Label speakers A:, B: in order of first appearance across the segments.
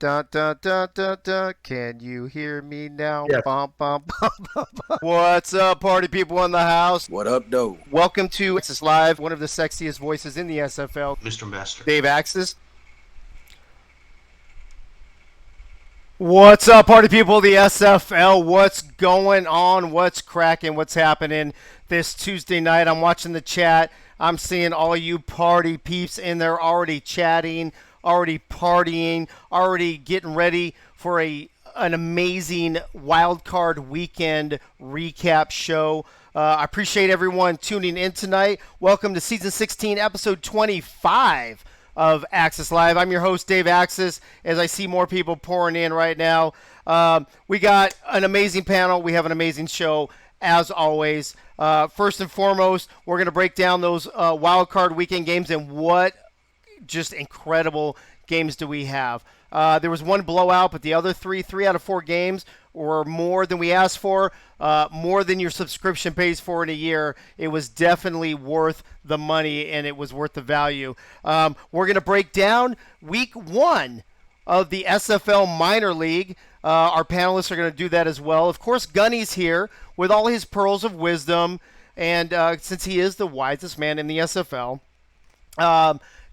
A: Dun, dun, dun, dun, dun. Can you hear me now?
B: Yes.
A: Bum, bum, bum, bum, bum. What's up, party people in the house?
C: What up, though?
A: Welcome to Axis Live, one of the sexiest voices in the SFL,
D: Mr. Master.
A: Dave Axis. What's up, party people of the SFL? What's going on? What's cracking? What's happening this Tuesday night? I'm watching the chat. I'm seeing all you party peeps in there already chatting, already partying, already getting ready for an amazing wild card weekend recap show. I appreciate everyone tuning in tonight. Welcome to season 16, episode 25 of Axis Live. I'm your host, Dave Axis, as I see more people pouring in right now. We got an amazing panel. We have an amazing show, as always. First and foremost, we're going to break down those wild card weekend games and what just incredible games do we have. There was one blowout, but the other three out of four games were more than we asked for, more than your subscription pays for in a year. It was definitely worth the money, and it was worth the value. We're going to break down week one of the SFL Minor League. Our panelists are going to do that as well. Of course, Gunny's here with all his pearls of wisdom, and since he is the wisest man in the SFL.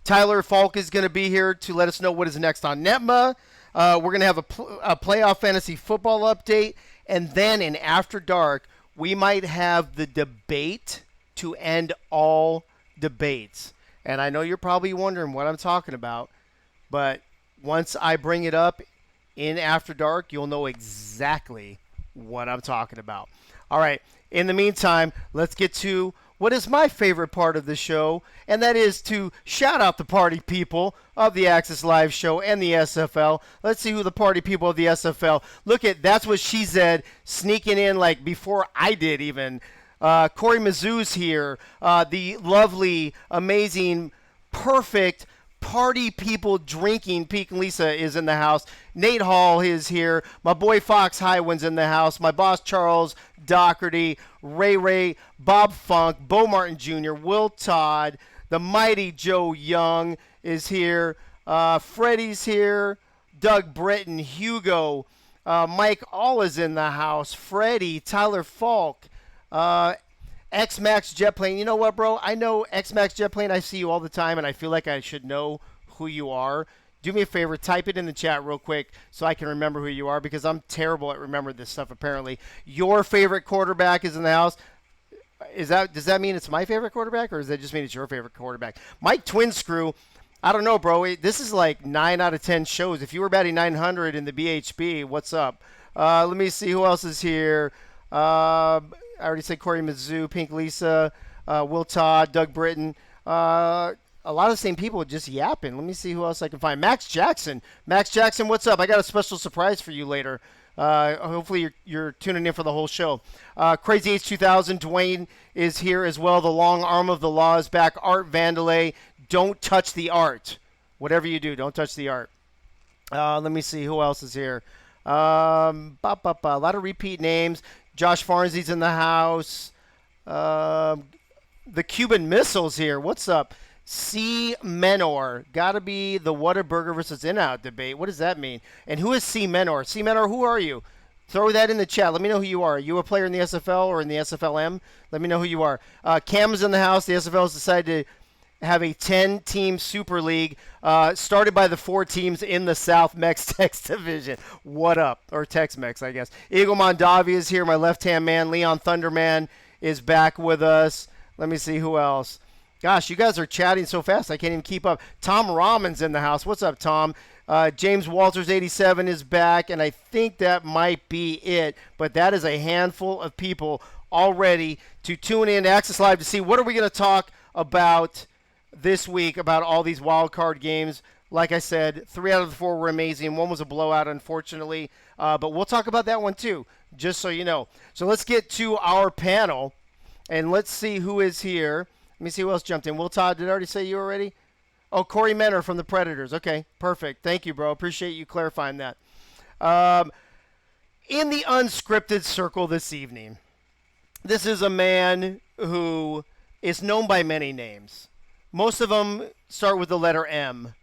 A: Tyler Falk is going to be here to let us know what is next on NETMA. We're going to have a playoff fantasy football update. And then in After Dark, we might have the debate to end all debates. And I know you're probably wondering what I'm talking about. But once I bring it up in After Dark, you'll know exactly what I'm talking about. All right. In the meantime, let's get to what is my favorite part of the show, and that is to shout out the party people of the Axis Live show and the SFL. Let's see who the party people of the SFL. Look at, that's what she said, sneaking in like before I did even. Corey Mizzou's here. The lovely, amazing, perfect party people drinking Pete and Lisa is in the house. Nate Hall is here. My boy Fox Highwind's in the house. My boss Charles Doherty, Ray, Bob Funk, Bo Martin Jr., Will Todd, the mighty Joe Young is here. Freddie's here. Doug Britton, Hugo, Mike All is in the house. Freddie, Tyler Falk, X-Max Jet Plane. You know what, bro? I know X-Max Jet Plane. I see you all the time, and I feel like I should know who you are. Do me a favor, type it in the chat real quick so I can remember who you are, because I'm terrible at remembering this stuff, apparently. Your favorite quarterback is in the house. Does that mean it's my favorite quarterback, or does that just mean it's your favorite quarterback? Mike Twin Screw, I don't know, bro. This is like 9 out of 10 shows. If you were batting 900 in the BHB, what's up? Let me see who else is here. I already said Corey Mizzou, Pink Lisa, Will Todd, Doug Britton. A lot of the same people just yapping. Let me see who else I can find. Max Jackson. Max Jackson, what's up? I got a special surprise for you later. Hopefully you're tuning in for the whole show. Crazy H2000, Dwayne is here as well. The long arm of the law is back. Art Vandelay, don't touch the art. Whatever you do, don't touch the art. Let me see who else is here. A lot of repeat names. Josh Farnsy's in the house. The Cuban Missiles here. What's up? C. Menor. Gotta be the Whataburger versus In-Out debate. What does that mean? And who is C. Menor? C. Menor, who are you? Throw that in the chat. Let me know who you are. Are you a player in the SFL or in the SFLM? Let me know who you are. Cam's in the house. The SFL has decided to have a 10-team Super League started by the 4 teams in the South Mex-Tex division. What up? Or Tex-Mex, I guess. Eagle Mondavi is here, my left-hand man. Leon Thunderman is back with us. Let me see who else. Gosh, you guys are chatting so fast, I can't even keep up. Tom Rahman's in the house. What's up, Tom? James Walters, 87, is back, and I think that might be it. But that is a handful of people already to tune in to Access Live to see what are we going to talk about this week about all these wild card games. Like I said, 3 out of the 4 were amazing. One was a blowout, unfortunately. But we'll talk about that one, too, just so you know. So let's get to our panel, and let's see who is here. Let me see who else jumped in. Will Todd, did I already say you already? Oh, Corey Menor from the Predators. Okay, perfect. Thank you, bro. Appreciate you clarifying that. In the unscripted circle this evening, this is a man who is known by many names. Most of them start with the letter M,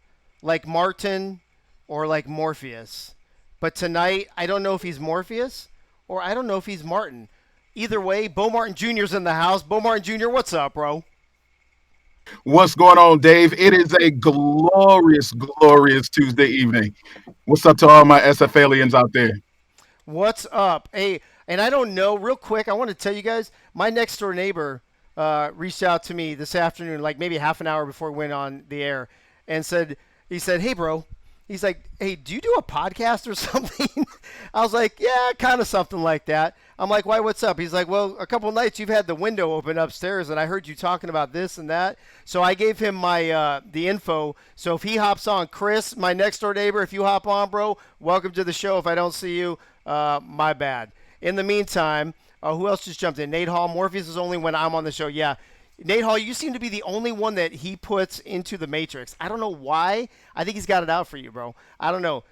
A: like Martin, or like Morpheus. But tonight, I don't know if he's Morpheus or I don't know if he's Martin. Either way, Bo Martin Jr.'s in the house. Bo Martin Jr., what's up, bro?
B: What's going on, Dave? It is a glorious, glorious Tuesday evening. What's up to all my SFLians out there?
A: What's up? Hey, and I don't know, real quick, I want to tell you guys, my next door neighbor reached out to me this afternoon, like maybe half an hour before we went on the air, and he said, hey, bro, he's like, hey, do you do a podcast or something? I was like, yeah, kind of something like that. I'm like, why, what's up? He's like, well, a couple of nights you've had the window open upstairs, and I heard you talking about this and that. So I gave him my the info. So if he hops on, Chris, my next door neighbor, if you hop on, bro, welcome to the show. If I don't see you, my bad. In the meantime, who else just jumped in? Nate Hall. Morpheus is only when I'm on the show. Yeah. Nate Hall, you seem to be the only one that he puts into the Matrix. I don't know why. I think he's got it out for you, bro. I don't know.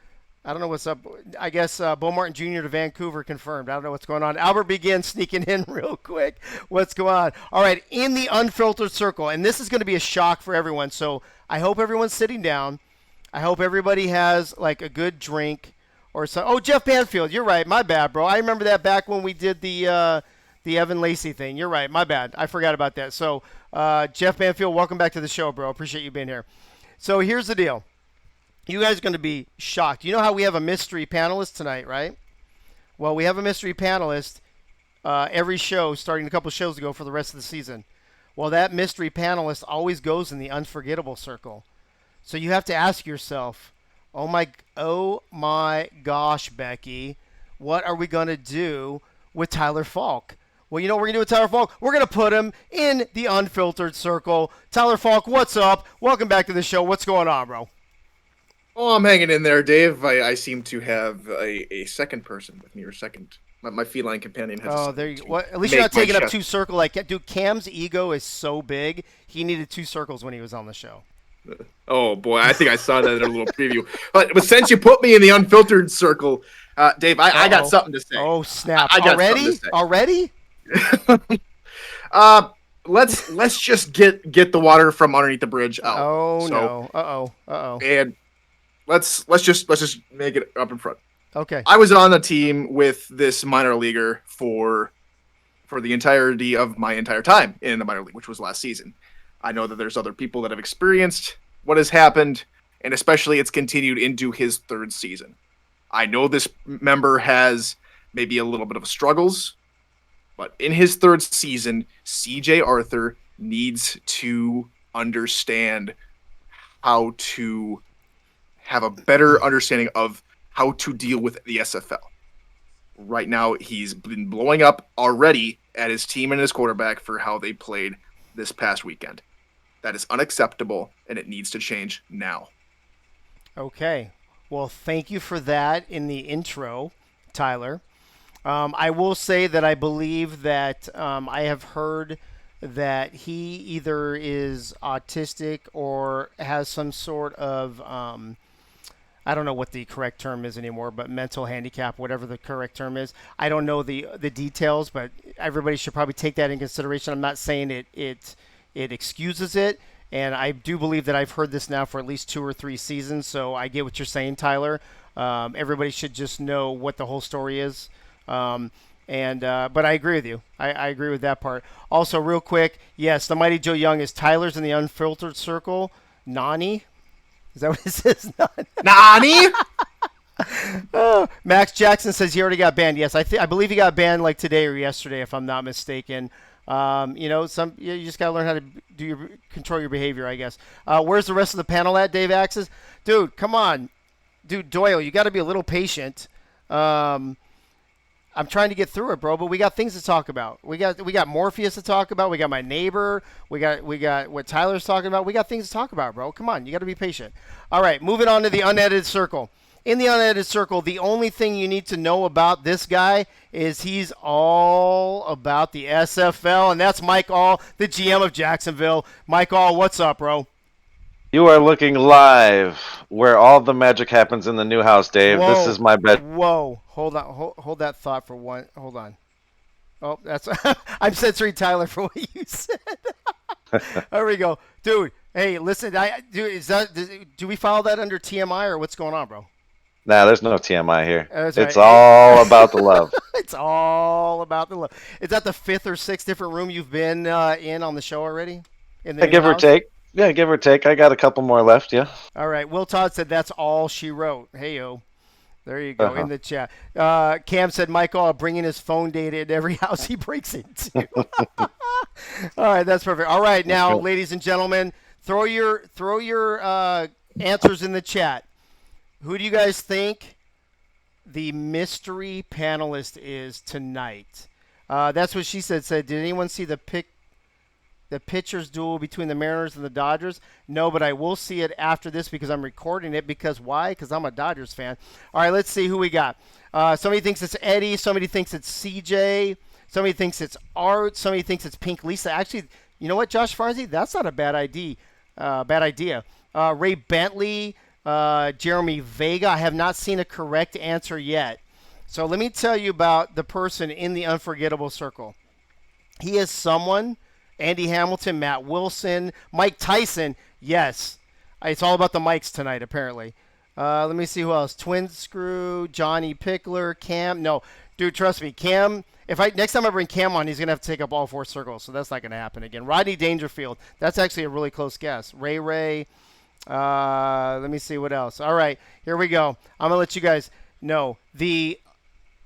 A: I don't know what's up. I guess Bo Martin Jr. to Vancouver confirmed. I don't know what's going on. Albert begins sneaking in real quick. What's going on? All right, in the unfiltered circle, and this is going to be a shock for everyone. So I hope everyone's sitting down. I hope everybody has like a good drink or some. Oh, Jeff Banfield, you're right. My bad, bro. I remember that back when we did the Evan Lacey thing. You're right. My bad. I forgot about that. So Jeff Banfield, welcome back to the show, bro. Appreciate you being here. So here's the deal. You guys are going to be shocked. You know how we have a mystery panelist tonight, right? Well, we have a mystery panelist every show, starting a couple shows ago for the rest of the season. Well, that mystery panelist always goes in the unforgettable circle. So you have to ask yourself, oh my gosh, Becky, what are we going to do with Tyler Falk? Well, you know what we're going to do with Tyler Falk? We're going to put him in the unfiltered circle. Tyler Falk, what's up? Welcome back to the show. What's going on, bro?
C: Oh, I'm hanging in there, Dave. I seem to have a second person with me, or second. My feline companion has.
A: Oh, there you go. At least you're not taking up two circles. Like, dude, Cam's ego is so big. He needed two circles when he was on the show.
C: Oh boy, I think I saw that in a little preview. But since you put me in the unfiltered circle, Dave, I got something to say.
A: Oh snap!
C: I got
A: Already?
C: Let's just get the water from underneath the bridge out.
A: Oh no! Uh-oh!
C: And let's just make it up in front.
A: Okay.
C: I was on a team with this minor leaguer for the entirety of my entire time in the minor league, which was last season. I know that there's other people that have experienced what has happened, and especially it's continued into his third season. I know this member has maybe a little bit of struggles, but in his third season, CJ Arthur needs to understand how to have a better understanding of how to deal with the SFL. Right now, he's been blowing up already at his team and his quarterback for how they played this past weekend. That is unacceptable, and it needs to change now.
A: Okay. Well, thank you for that in the intro, Tyler. I will say that I believe that I have heard that he either is autistic or has some sort of I don't know what the correct term is anymore, but mental handicap, whatever the correct term is. I don't know the details, but everybody should probably take that in consideration. I'm not saying it excuses it, and I do believe that I've heard this now for at least 2 or 3 seasons, so I get what you're saying, Tyler. Everybody should just know what the whole story is. But I agree with you. I agree with that part. Also, real quick, yes, the Mighty Joe Young is Tyler's in the unfiltered circle. Nani? Is that what it says?
C: Nani?
A: Max Jackson says he already got banned. Yes, I believe he got banned like today or yesterday, if I'm not mistaken. You just gotta learn how to control your behavior, I guess. Where's the rest of the panel at, Dave Axes? Dude, come on, dude Doyle, you got to be a little patient. I'm trying to get through it, bro, but we got things to talk about. We got Morpheus to talk about. We got my neighbor. We got what Tyler's talking about. We got things to talk about, bro. Come on, you got to be patient. All right, moving on to the unedited circle. In the unedited circle, the only thing you need to know about this guy is he's all about the SFL, and that's Mike All, the GM of Jacksonville. Mike All, what's up, bro?
D: You are looking live where all the magic happens in the new house, Dave.
A: Whoa,
D: this is my bed.
A: Whoa, hold on, hold that thought for one. Hold on. Oh, that's I'm censoring Tyler for what you said. There we go, dude. Hey, listen, do we follow that under TMI or what's going on, bro?
D: Nah, there's no TMI here.
A: That's
D: It's
A: right.
D: all about the love.
A: It's all about the love. Is that the fifth or sixth different room you've been in on the show already? In the
D: Yeah,
A: new
D: give or
A: house?
D: take. Yeah, give or take. I got a couple more left. Yeah.
A: All right. Will Todd said that's all she wrote. Hey, yo. There you go
D: Uh-huh.
A: in the chat. Cam said Michael bringing his phone data in every house he breaks into. All right, that's perfect. All right, now,
D: Okay.
A: ladies and gentlemen, throw your answers in the chat. Who do you guys think the mystery panelist is tonight? That's what she said. Said, did anyone see the pitchers duel between the Mariners and the Dodgers? No, but I will see it after this because I'm recording it. Because why? Because I'm a Dodgers fan. All right, let's see who we got. Somebody thinks it's Eddie. Somebody thinks it's CJ. Somebody thinks it's Art. Somebody thinks it's Pink Lisa. Actually, you know what, Josh Farnsey? That's not a bad idea. Ray Bentley, Jeremy Vega. I have not seen a correct answer yet. So let me tell you about the person in the unforgettable circle. He is someone. Andy Hamilton, Matt Wilson, Mike Tyson. Yes. It's all about the mics tonight, apparently. Let me see who else. Twin Screw, Johnny Pickler, Cam. No, dude, trust me. Cam, next time I bring Cam on, he's going to have to take up all four circles, so that's not going to happen again. Rodney Dangerfield. That's actually a really close guess. Ray. Let me see what else. All right, here we go. I'm going to let you guys know. The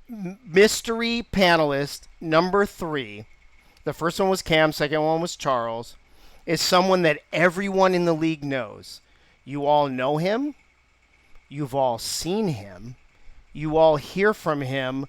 A: mystery panelist, number 3. The first one was Cam, second one was Charles, is someone that everyone in the league knows. You all know him. You've all seen him. You all hear from him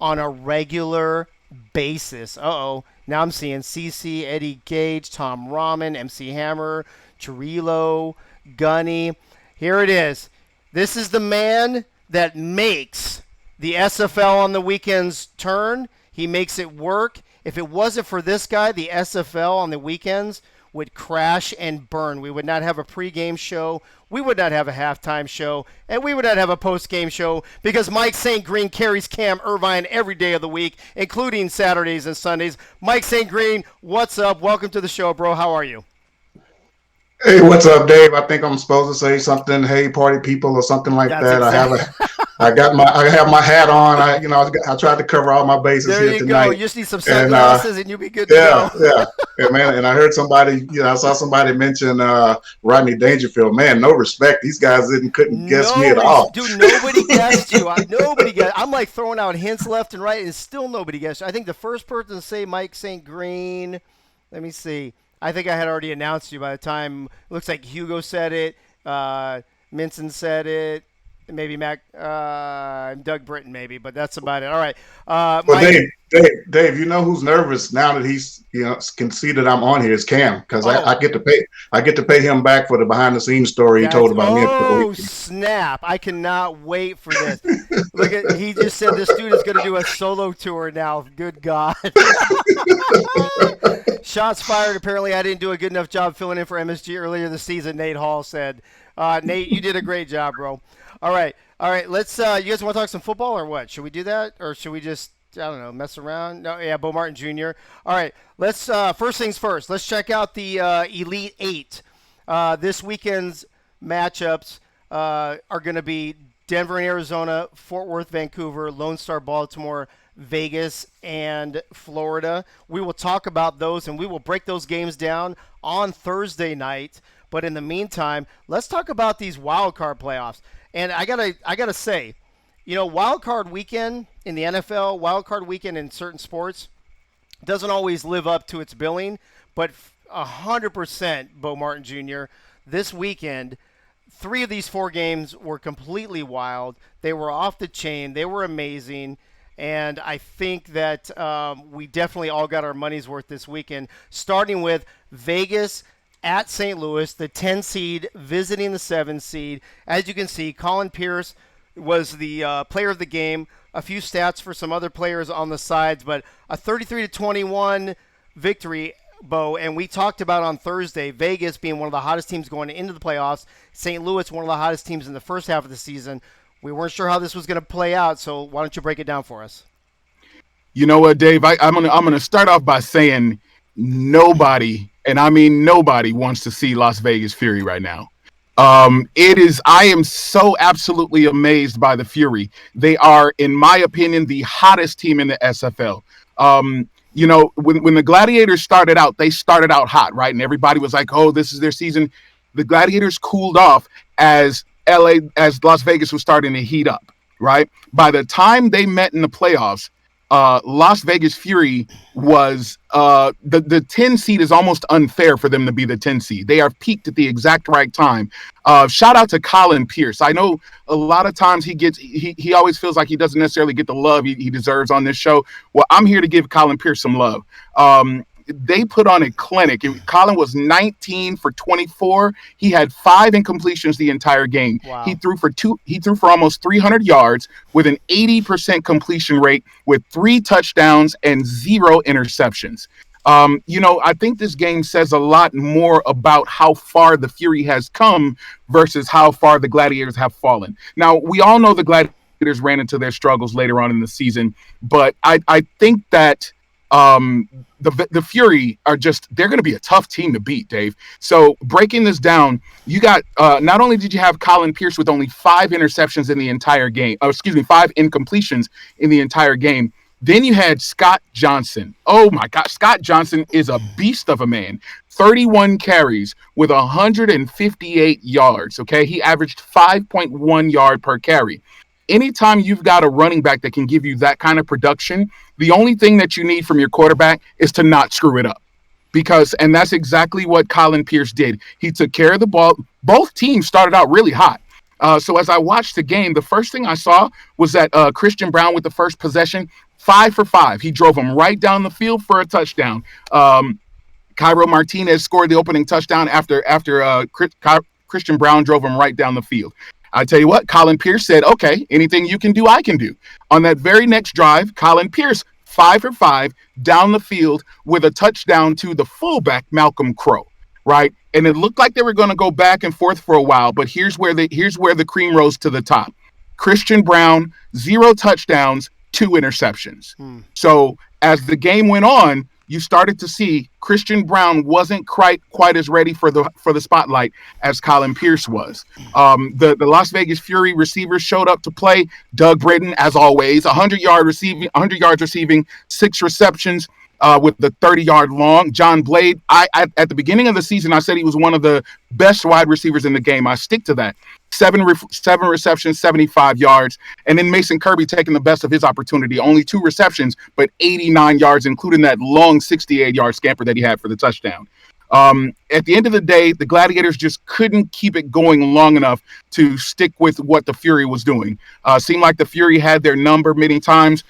A: on a regular basis. Uh-oh. Now I'm seeing CC, Eddie Gage, Tom Rahman, MC Hammer, Chirillo, Gunny. Here it is. This is the man that makes the SFL on the weekends turn. He makes it work. If it wasn't for this guy, the SFL on the weekends would crash and burn. We would not have a pregame show. We would not have a halftime show. And we would not have a postgame show because Mike St. Green carries Cam Irvine every day of the week, including Saturdays and Sundays. Mike St. Green, what's up? Welcome to the show, bro. How are you?
E: Hey, what's up, Dave? I think I'm supposed to say something. Hey, party people, or something like
A: That's
E: that.
A: exactly.
E: I have my hat on. I tried to cover all my bases
A: There
E: here
A: you
E: tonight.
A: go. You just need some
E: And
A: sunglasses and you'll be good to go.
E: yeah, man. And I heard somebody, I saw somebody mention Rodney Dangerfield. Man, no respect. These guys couldn't guess me at all.
A: Dude, nobody guessed you. Nobody guessed. I'm like throwing out hints left and right, and still nobody guessed. I think the first person to say Mike St. Green, let me see. I think I had already announced you by the time. It looks like Hugo said it. Minson said it. Maybe Doug Britton, maybe, but that's about it. All right.
E: Well,
A: Mike,
E: Dave, you know who's nervous now that he's can see that I'm on here is Cam, because I get to pay him back for the behind the scenes story he told about me.
A: Oh, snap. I cannot wait for this. Look at, he just said this dude is going to do a solo tour now. Good God. Shots fired. Apparently, I didn't do a good enough job filling in for MSG earlier this season, Nate Hall said. Nate, you did a great job, bro. All right. Let's, you guys want to talk some football or what? Should we do that? Or should we just, I don't know, mess around? No, yeah, Bo Martin Jr. All right. Let's, first things first. Let's check out the Elite Eight. This weekend's matchups are going to be Denver and Arizona, Fort Worth, Vancouver, Lone Star, Baltimore, Vegas, and Florida. We will talk about those, and we will break those games down on Thursday night. But in the meantime, let's talk about these wild card playoffs. And I gotta say, wild card weekend in the NFL, wild card weekend in certain sports doesn't always live up to its billing. But 100%, Bo Martin Jr., this weekend, 3 of these 4 games were completely wild. They were off the chain. They were amazing. And I think that we definitely all got our money's worth this weekend, starting with Vegas at St. Louis, the 10 seed visiting the 7 seed. As you can see, Colin Pierce was the player of the game. A few stats for some other players on the sides, but a 33-21 victory, Bo. And we talked about on Thursday, Vegas being one of the hottest teams going into the playoffs, St. Louis one of the hottest teams in the first half of the season. We weren't sure how this was going to play out, so why don't you break it down for us?
B: You know what, Dave? I'm gonna start off by saying nobody And I mean, nobody wants to see Las Vegas Fury right now. I am so absolutely amazed by the Fury. They are, in my opinion, the hottest team in the SFL. When the Gladiators started out, they started out hot, right? And everybody was like, oh, this is their season. The Gladiators cooled off as Las Vegas was starting to heat up, right? By the time they met in the playoffs, Las Vegas Fury was the 10 seed is almost unfair for them to be the 10 seed. They are peaked at the exact right time. Shout out to Colin Pierce. I know a lot of times he always feels like he doesn't necessarily get the love he deserves on this show. Well, I'm here to give Colin Pierce some love. They put on a clinic. Colin was 19 for 24. He had 5 incompletions the entire game.
A: Wow.
B: He threw for almost 300 yards with an 80% completion rate with 3 touchdowns and 0 interceptions. I think this game says a lot more about how far the Fury has come versus how far the Gladiators have fallen. Now, we all know the Gladiators ran into their struggles later on in the season, but I think that the Fury they're going to be a tough team to beat, Dave. So breaking this down, you got not only did you have Colin Pierce with only 5 interceptions in the entire game, 5 incompletions in the entire game. Then you had Scott Johnson. Oh my God, Scott Johnson is a beast of a man. 31 carries with 158 yards. Okay, he averaged 5.1 yard per carry. Anytime you've got a running back that can give you that kind of production, the only thing that you need from your quarterback is to not screw it up. And that's exactly what Colin Pierce did. He took care of the ball. Both teams started out really hot. So as I watched the game, the first thing I saw was that Christian Brown with the first possession, 5 for 5. He drove him right down the field for a touchdown. Cairo Martinez scored the opening touchdown after Christian Brown drove him right down the field. I tell you what, Colin Pierce said, okay, anything you can do, I can do. On that very next drive, Colin Pierce, 5 for 5 down the field with a touchdown to the fullback, Malcolm Crowe, right? And it looked like they were going to go back and forth for a while, but here's where the cream rose to the top. Christian Brown, 0 touchdowns, 2 interceptions. So as the game went on, you started to see Christian Brown wasn't quite as ready for the spotlight as Colin Pierce was. The Las Vegas Fury receivers showed up to play. Doug Britton, as always, 100 yards receiving, 6 receptions with the 30-yard long. John Blade, at the beginning of the season, I said he was one of the best wide receivers in the game. I stick to that. 7 receptions, 75 yards. And then Mason Kirby taking the best of his opportunity. Only 2 receptions, but 89 yards, including that long 68-yard scamper that he had for the touchdown. At the end of the day, the Gladiators just couldn't keep it going long enough to stick with what the Fury was doing. Seemed like the Fury had their number many times.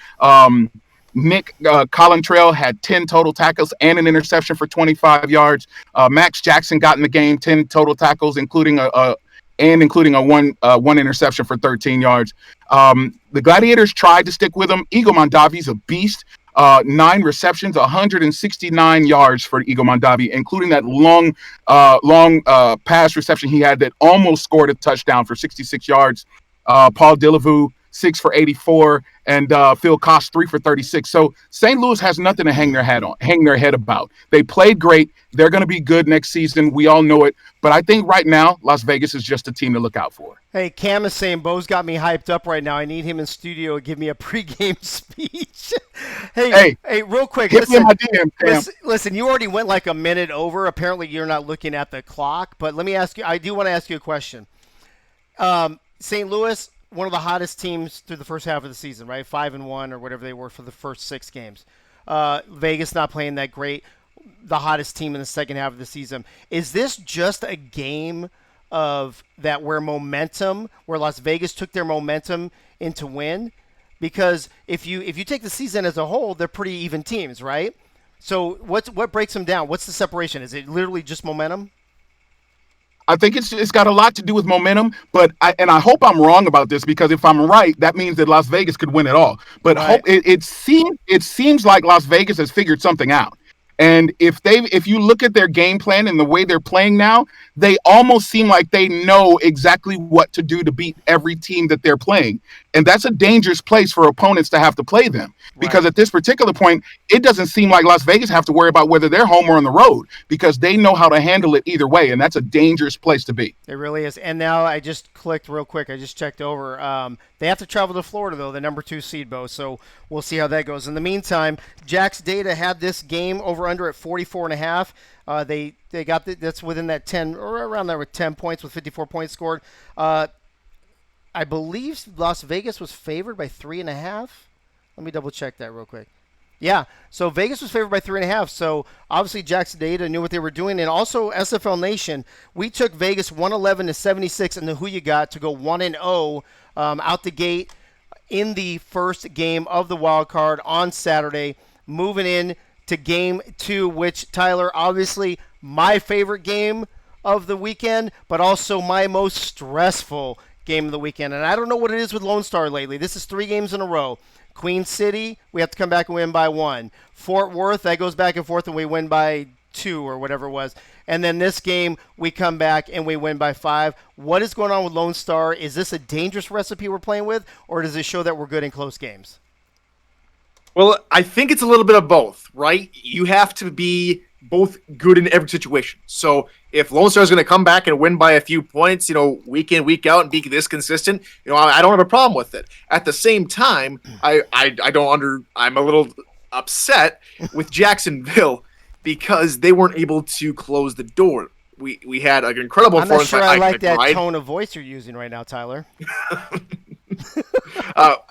B: Nick Collintrail had 10 total tackles and an interception for 25 yards. Max Jackson got in the game, 10 total tackles, including a one interception for 13 yards. The Gladiators tried to stick with him. Eagle Mondavi's a beast. 9 receptions, 169 yards for Eagle Mondavi, including that long pass reception he had that almost scored a touchdown for 66 yards. Paul Delavu, 6 for 84, and Phil Koss, 3 for 36. So St. Louis has nothing to hang their head about. They played great. They're going to be good next season. We all know it. But I think right now, Las Vegas is just a team to look out for.
A: Hey, Cam is saying Bo's got me hyped up right now. I need him in studio to give me a pregame speech. hey, real quick.
B: Hit me in my DM, Cam.
A: Listen, you already went like a minute over. Apparently, you're not looking at the clock. But let me ask you. I do want to ask you a question. St. Louis, one of the hottest teams through the first half of the season, right? 5-1 or whatever they were for the first 6 games. Vegas not playing that great. The hottest team in the second half of the season. Is this just a game of that where Las Vegas took their momentum into win? Because if you take the season as a whole, they're pretty even teams, right? So what breaks them down? What's the separation? Is it literally just momentum?
B: I think it's got a lot to do with momentum, but I hope I'm wrong about this, because if I'm right, that means that Las Vegas could win it all. But
A: right.
B: it seems like Las Vegas has figured something out. And if you look at their game plan and the way they're playing now, they almost seem like they know exactly what to do to beat every team that they're playing. And that's a dangerous place for opponents to have to play them. Because at this particular point, it doesn't seem like Las Vegas have to worry about whether they're home or on the road, because they know how to handle it either way. And that's a dangerous place to be.
A: It really is. And now I just clicked real quick. I just checked over. They have to travel to Florida, though, the number 2 seed, Bo. So we'll see how that goes. In the meantime, Jack's data had this game over under at 44.5. They got that's within that 10 or around there with 10 points with 54 points scored. I believe Las Vegas was favored by 3.5. Let me double check that real quick. Yeah, so Vegas was favored by 3.5. So obviously Jack's data knew what they were doing, and also SFL Nation, we took Vegas 111-76 in the Who You Got to go 1-0 out the gate in the first game of the wild card on Saturday, moving in to game 2, which, Tyler, obviously my favorite game of the weekend, but also my most stressful game of the weekend. And I don't know what it is with Lone Star lately. This is 3 games in a row. Queen City, we have to come back and win by 1. Fort Worth, that goes back and forth, and we win by 2 or whatever it was. And then this game, we come back and we win by 5. What is going on with Lone Star? Is this a dangerous recipe we're playing with, or does it show that we're good in close games?
C: Well, I think it's a little bit of both, right? You have to be both good in every situation. So if Lone Star is going to come back and win by a few points, week in, week out, and be this consistent, I don't have a problem with it. At the same time, I'm a little upset with Jacksonville because they weren't able to close the door. We had an incredible performance.
A: I'm not sure I like that tone of voice you're using right now, Tyler.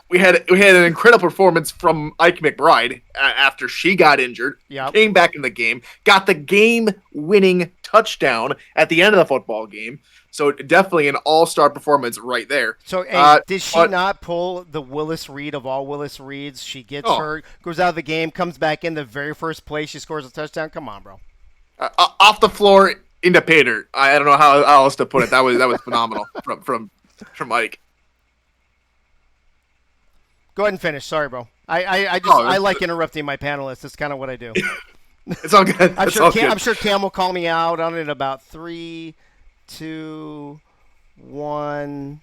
C: We had an incredible performance from Ike McBride after she got injured.
A: Yep.
C: Came back in the game, got the game-winning touchdown at the end of the football game. So definitely an all-star performance right there.
A: So did she not pull the Willis Reed of all Willis Reeds? She gets hurt, goes out of the game, comes back in the very first play, she scores a touchdown. Come on, bro.
C: Off the floor into Pater. I don't know how else to put it. That was phenomenal from Ike.
A: Go ahead and finish. Sorry, bro. I like interrupting my panelists. That's kind of what I do.
C: It's all good.
A: I'm sure Cam will call me out on it in about 3, 2, 1.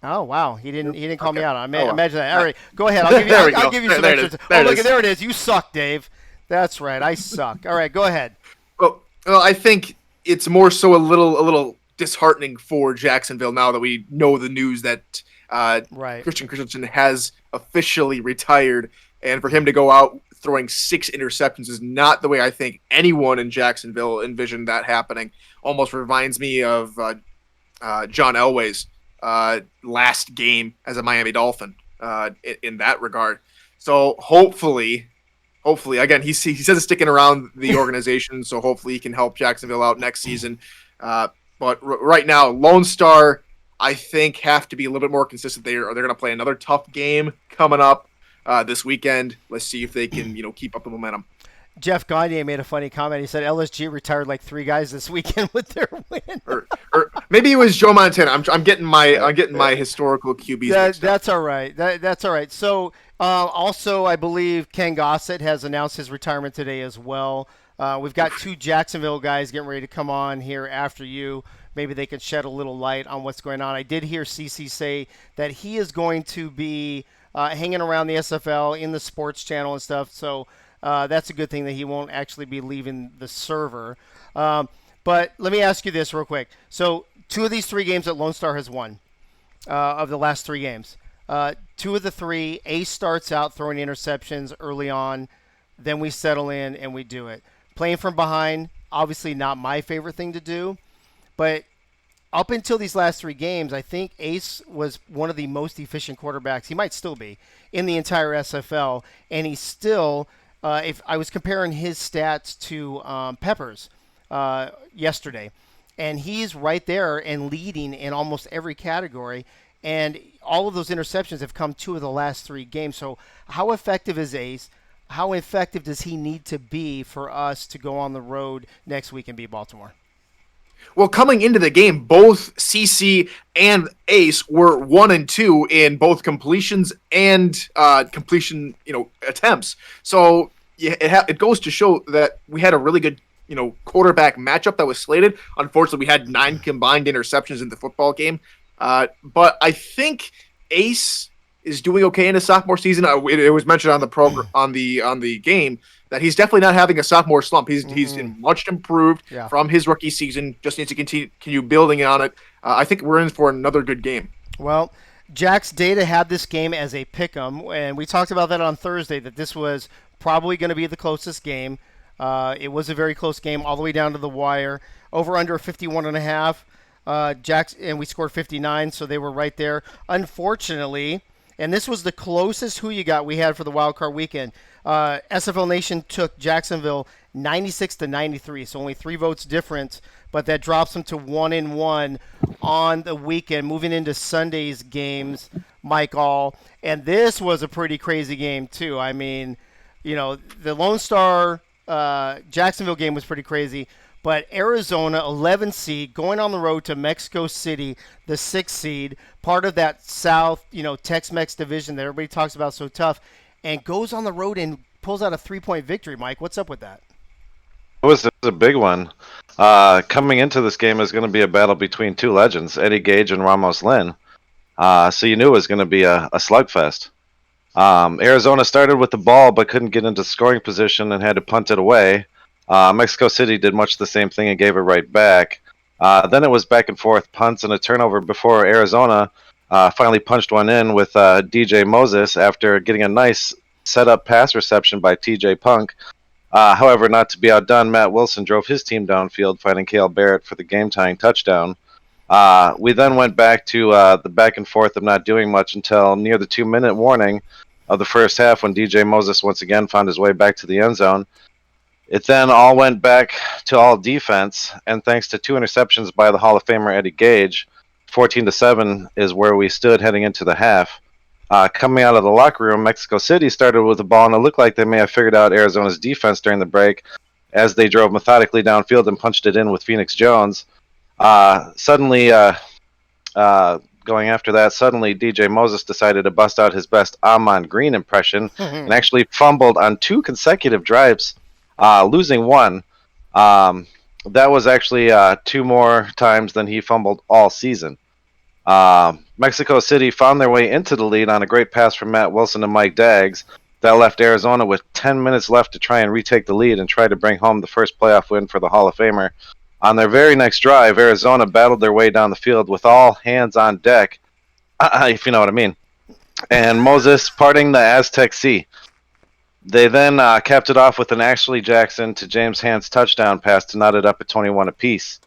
A: Oh wow, he didn't call me out. Imagine that. All right, go ahead. I'll give you some extra. Oh look, there it is. You suck, Dave. That's right. I suck. All right, go ahead.
C: Well, I think it's more so a little disheartening for Jacksonville now that we know the news that Christian Christensen has officially retired, and for him to go out throwing 6 interceptions is not the way I think anyone in Jacksonville envisioned that happening. Almost reminds me of John Elway's last game as a Miami Dolphin in that regard. So hopefully, again, he says it's sticking around the organization, so hopefully he can help Jacksonville out next season. But right now, Lone Star, I think, have to be a little bit more consistent. They're going to play another tough game coming up this weekend. Let's see if they can keep up the momentum.
A: Jeff Gunny made a funny comment. He said LSG retired like 3 guys this weekend with their win.
C: or maybe it was Joe Montana. I'm getting my historical QBs.
A: That's all right. That's all right. So also, I believe Ken Gossett has announced his retirement today as well. We've got 2 Jacksonville guys getting ready to come on here after you. Maybe they can shed a little light on what's going on. I did hear CC say that he is going to be hanging around the SFL in the sports channel and stuff. So that's a good thing that he won't actually be leaving the server. But let me ask you this real quick. So 2 of these 3 games that Lone Star has won of the last 3 games. 2 of the 3, Ace starts out throwing interceptions early on. Then we settle in and we do it. Playing from behind, obviously not my favorite thing to do. But up until these last 3 games, I think Ace was one of the most efficient quarterbacks. He might still be in the entire SFL. And he's still, if I was comparing his stats to Peppers yesterday, and he's right there and leading in almost every category. And all of those interceptions have come 2 of the last 3 games. So how effective is Ace? How effective does he need to be for us to go on the road next week and beat Baltimore?
C: Well, coming into the game, both CC and Ace were 1 and 2 in both completions and completion, attempts. So yeah, it goes to show that we had a really good, quarterback matchup that was slated. Unfortunately, we had 9 combined interceptions in the football game. But I think Ace is doing okay in his sophomore season. It was mentioned on the program on the game that he's definitely not having a sophomore slump. He's much improved from his rookie season. Just needs to continue building on it. I think we're in for another good game.
A: Well, Jack's Data had this game as a pick'em, and we talked about that on Thursday, that this was probably going to be the closest game. It was a very close game all the way down to the wire. Over under 51.5. Jack's, and we scored 59, so they were right there. Unfortunately, and this was the closest who you got we had for the wild card weekend. SFL Nation took Jacksonville 96-93, so only 3 votes difference, but that drops them to 1-1 on the weekend, moving into Sunday's games, Mike All. And this was a pretty crazy game, too. I mean, the Lone Star Jacksonville game was pretty crazy, but Arizona, 11 seed, going on the road to Mexico City, the 6th seed, part of that South, Tex-Mex division that everybody talks about so tough, and goes on the road and pulls out a 3-point victory. Mike, what's up with that?
D: It was a big one. Coming into this game is going to be a battle between 2 legends, Eddie Gage and Ramos Lynn. So you knew it was going to be a slugfest. Arizona started with the ball but couldn't get into scoring position and had to punt it away. Mexico City did much the same thing and gave it right back. Then it was back and forth, punts and a turnover before Arizona finally punched one in with DJ Moses after getting a nice set-up pass reception by TJ Punk. However, not to be outdone, Matt Wilson drove his team downfield, finding Cale Barrett for the game-tying touchdown. We then went back to the back and forth of not doing much until near the 2-minute warning of the first half when DJ Moses once again found his way back to the end zone. It then all went back to all defense, and thanks to 2 interceptions by the Hall of Famer Eddie Gage, 14-7 is where we stood heading into the half. Coming out of the locker room, Mexico City started with the ball, and it looked like they may have figured out Arizona's defense during the break as they drove methodically downfield and punched it in with Phoenix Jones. Suddenly, going after that, DJ Moses decided to bust out his best Amon Green impression and actually fumbled on 2 consecutive drives, losing 1. That was actually 2 more times than he fumbled all season. Mexico City found their way into the lead on a great pass from Matt Wilson and Mike Daggs that left Arizona with 10 minutes left to try and retake the lead and try to bring home the first playoff win for the Hall of Famer. On their very next drive, Arizona battled their way down the field with all hands on deck, if you know what I mean, and Moses parting the Aztec Sea. They then capped it off with an Ashley Jackson to James Hans touchdown pass to knot it up at 21 apiece.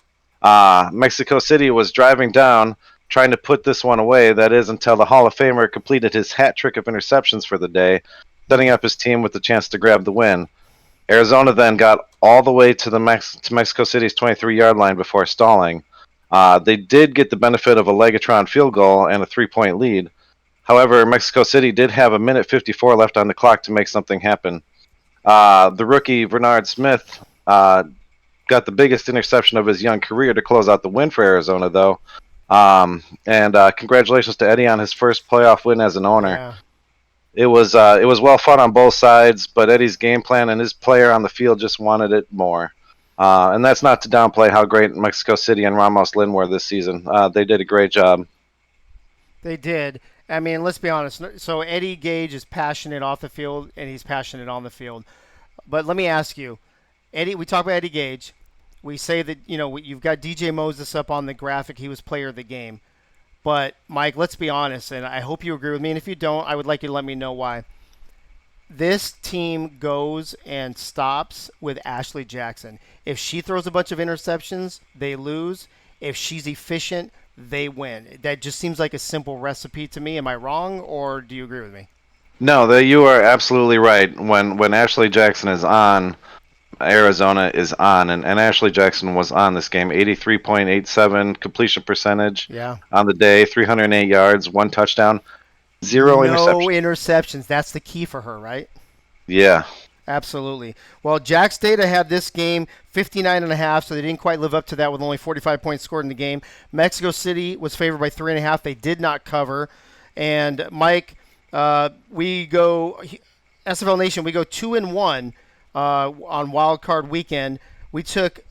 D: Mexico City was driving down, trying to put this one away, that is, until the Hall of Famer completed his hat trick of interceptions for the day, setting up his team with the chance to grab the win. Arizona then got all the way to Mexico City's 23-yard line before stalling. They did get the benefit of a Legatron field goal and a 3-point lead. However, Mexico City did have 1:54 left on the clock to make something happen. The rookie Bernard Smith got the biggest interception of his young career to close out the win for Arizona, though. And congratulations to Eddie on his first playoff win as an owner.
A: Yeah.
D: It was well fought on both sides, but Eddie's game plan and his player on the field just wanted it more. And that's not to downplay how great Mexico City and Ramos Lynn were this season. They did a great job.
A: They did. I mean, let's be honest. So Eddie Gage is passionate off the field, and he's passionate on the field. But let me ask you, Eddie. We talk about Eddie Gage. We say that, you've got DJ Moses up on the graphic. He was player of the game. But, Mike, let's be honest, and I hope you agree with me. And if you don't, I would like you to let me know why. This team goes and stops with Ashley Jackson. If she throws a bunch of interceptions, they lose. If she's efficient, they win. That just seems like a simple recipe to me. Am I wrong, or do you agree with me?
D: No, you are absolutely right. When Ashley Jackson is on, Arizona is on, and Ashley Jackson was on this game. 83.87 completion percentage on the day, 308 yards, 1 touchdown, 0 interceptions.
A: No interceptions. That's the key for her, right?
D: Yeah.
A: Absolutely. Well, Jack's Data had this game 59.5, so they didn't quite live up to that with only 45 points scored in the game. Mexico City was favored by 3.5. They did not cover. And, Mike, we go – SFL Nation, we go 2-1. on Wild Card Weekend. We took.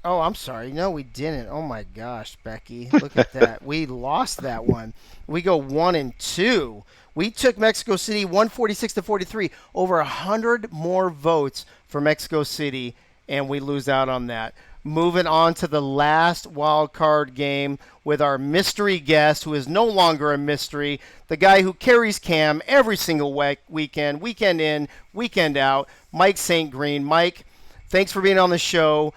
A: Oh, I'm sorry. No, we didn't. Oh my gosh, Becky, look at that. We lost that one. We go 1-2. We took Mexico City 146-43. Over 100 more votes for Mexico City, and we lose out on that. Moving on to the last wild card game with our mystery guest, who is no longer a mystery, the guy who carries Cam every single weekend in, weekend out, Mike St. Green. Mike, thanks for being on the show.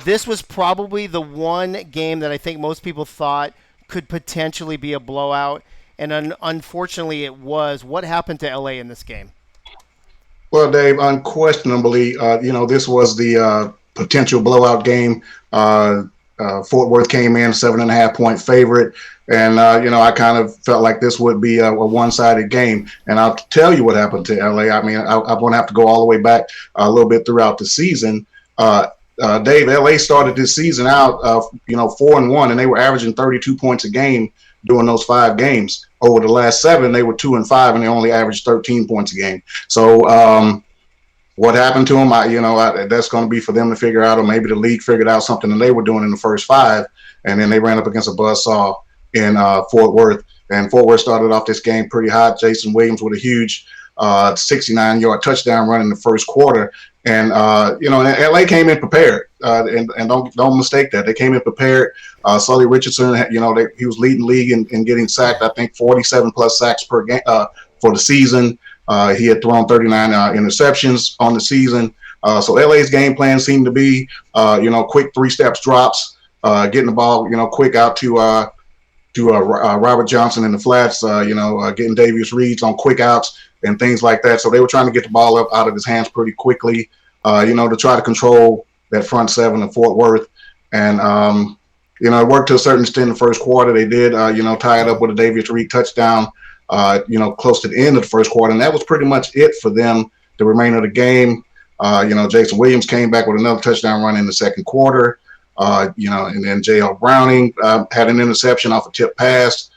A: This was probably the one game that I think most people thought could potentially be a blowout, and unfortunately it was. What happened to LA in this game?
E: Well, Dave, unquestionably, this was the potential blowout game. Fort Worth came in 7.5-point favorite. And, I kind of felt like this would be a one-sided game. And I'll tell you what happened to LA. I mean, I'm going to have to go all the way back a little bit throughout the season. Dave, LA started this season out, 4-1, and they were averaging 32 points a game during those 5 games. Over the last 7, they were 2-5, and they only averaged 13 points a game. So what happened to them? That's going to be for them to figure out, or maybe the league figured out something that they were doing in the first 5, and then they ran up against a buzzsaw in Fort Worth. And Fort Worth started off this game pretty hot. Jason Williams with a huge 69-yard touchdown run in the first quarter. And, LA came in prepared, and don't mistake that. They came in prepared. Sully Richardson, he was leading the league in getting sacked, I think 47-plus sacks per game for the season. He had thrown 39 interceptions on the season. So LA's game plan seemed to be, quick 3-step drops, getting the ball, quick out to Robert Johnson in the flats, getting Davius reads on quick outs and things like that. So they were trying to get the ball up out of his hands pretty quickly, to try to control that front 7 of Fort Worth. And, it worked to a certain extent in the first quarter. They did, tie it up with a Davius Reed touchdown, close to the end of the first quarter. And that was pretty much it for them the remainder of the game. Jason Williams came back with another touchdown run in the second quarter. And then J.L. Browning had an interception off a tip pass.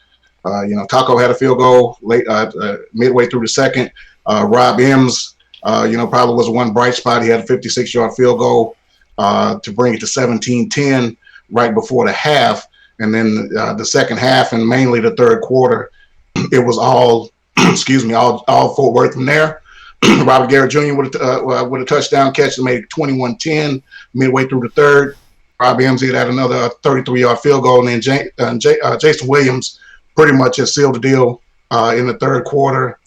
E: Taco had a field goal late, midway through the second. Rob Ems, probably was one bright spot. He had a 56-yard field goal to bring it to 17-10 right before the half. And then the second half and mainly the third quarter, it was all, all Fort Worth from there. Robert Garrett Jr. with a touchdown catch that made it 21-10 midway through the third. Rob Ems had another 33-yard field goal, and then Jason Williams pretty much has sealed the deal in the third quarter.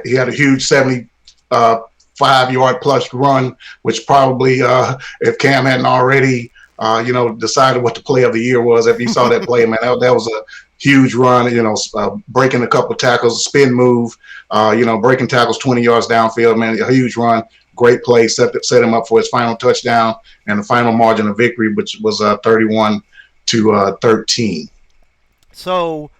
E: He had a huge 75-yard plus run, which probably, if Cam hadn't already, decided what the play of the year was, if you saw that play, man, that was a huge run, breaking a couple of tackles, a spin move, breaking tackles 20 yards downfield, man, a huge run. Great play, set him up for his final touchdown and the final margin of victory, which was 31-13.
A: So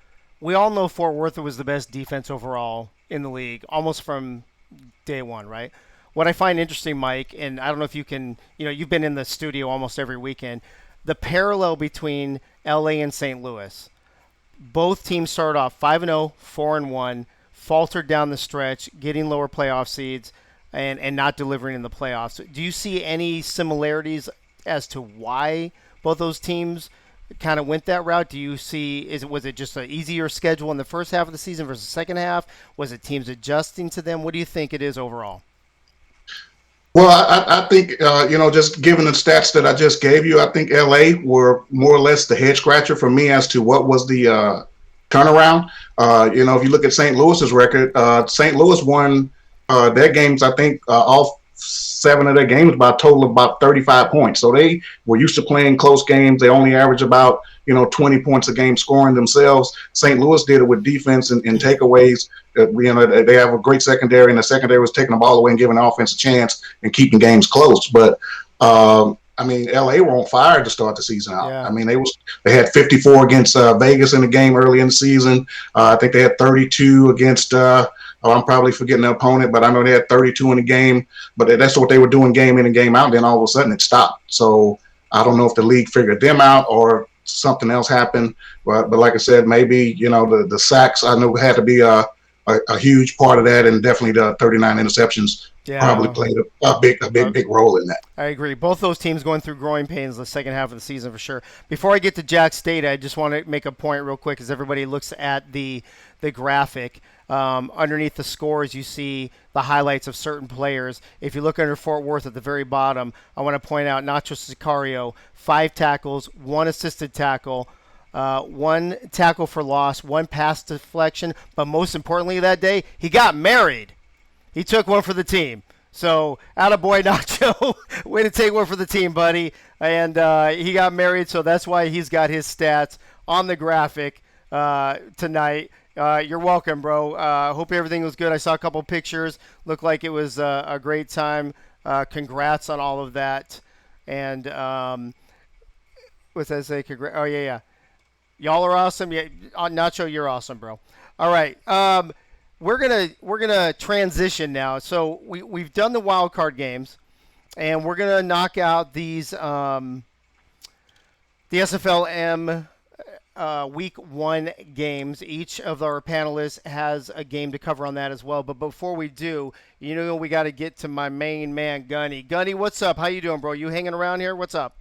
A: we all know Fort Worth was the best defense overall in the league, almost from day one, right? What I find interesting, Mike, and I don't know if you can, you've been in the studio almost every weekend, the parallel between LA and St. Louis. Both teams started off 5-0, 4-1, faltered down the stretch, getting lower playoff seeds, and not delivering in the playoffs. Do you see any similarities as to why both those teams kind of went that route? Do you see, was it just an easier schedule in the first half of the season versus the second half? Was it teams adjusting to them? What do you think it is overall?
E: Well, I think, just given the stats that I just gave you, I think LA were more or less the head scratcher for me as to what was the turnaround. If you look at St. Louis's record, St. Louis won their games, I think, all 7 of their games by a total of about 35 points. So they were used to playing close games. They only average about, 20 points a game scoring themselves. St. Louis did it with defense and takeaways. They have a great secondary, and the secondary was taking the ball away and giving the offense a chance and keeping games close. But, LA were on fire to start the season out.
A: Yeah.
E: They had 54 against Vegas in the game early in the season. I think they had 32 against I'm probably forgetting the opponent, but I know they had 32 in the game. But that's what they were doing game in and game out. And then all of a sudden it stopped. So I don't know if the league figured them out or something else happened. But like I said, maybe, the sacks, I know had to be a huge part of that, and definitely the 39 interceptions probably played a big role in that.
A: I agree. Both those teams going through growing pains the second half of the season for sure. Before I get to Jack's data, I just want to make a point real quick as everybody looks at the graphic. Underneath the scores, you see the highlights of certain players. If you look under Fort Worth at the very bottom, I want to point out Nacho Sicario, 5 tackles, 1 assisted tackle, 1 tackle for loss, 1 pass deflection, but most importantly that day, he got married. He took one for the team. So, attaboy, Nacho. Way to take one for the team, buddy. And he got married, so that's why he's got his stats on the graphic tonight. You're welcome, bro. Hope everything was good. I saw a couple pictures. Looked like it was a great time. Congrats on all of that. And what's that say? Oh, yeah. Y'all are awesome. Yeah, Nacho, you're awesome, bro. All right. We're gonna transition now. So we've done the wild card games, and we're gonna knock out these the SFLM Week 1 games. Each of our panelists has a game to cover on that as well. But before we do, we got to get to my main man, Gunny. Gunny, what's up? How you doing, bro? You hanging around here? What's up?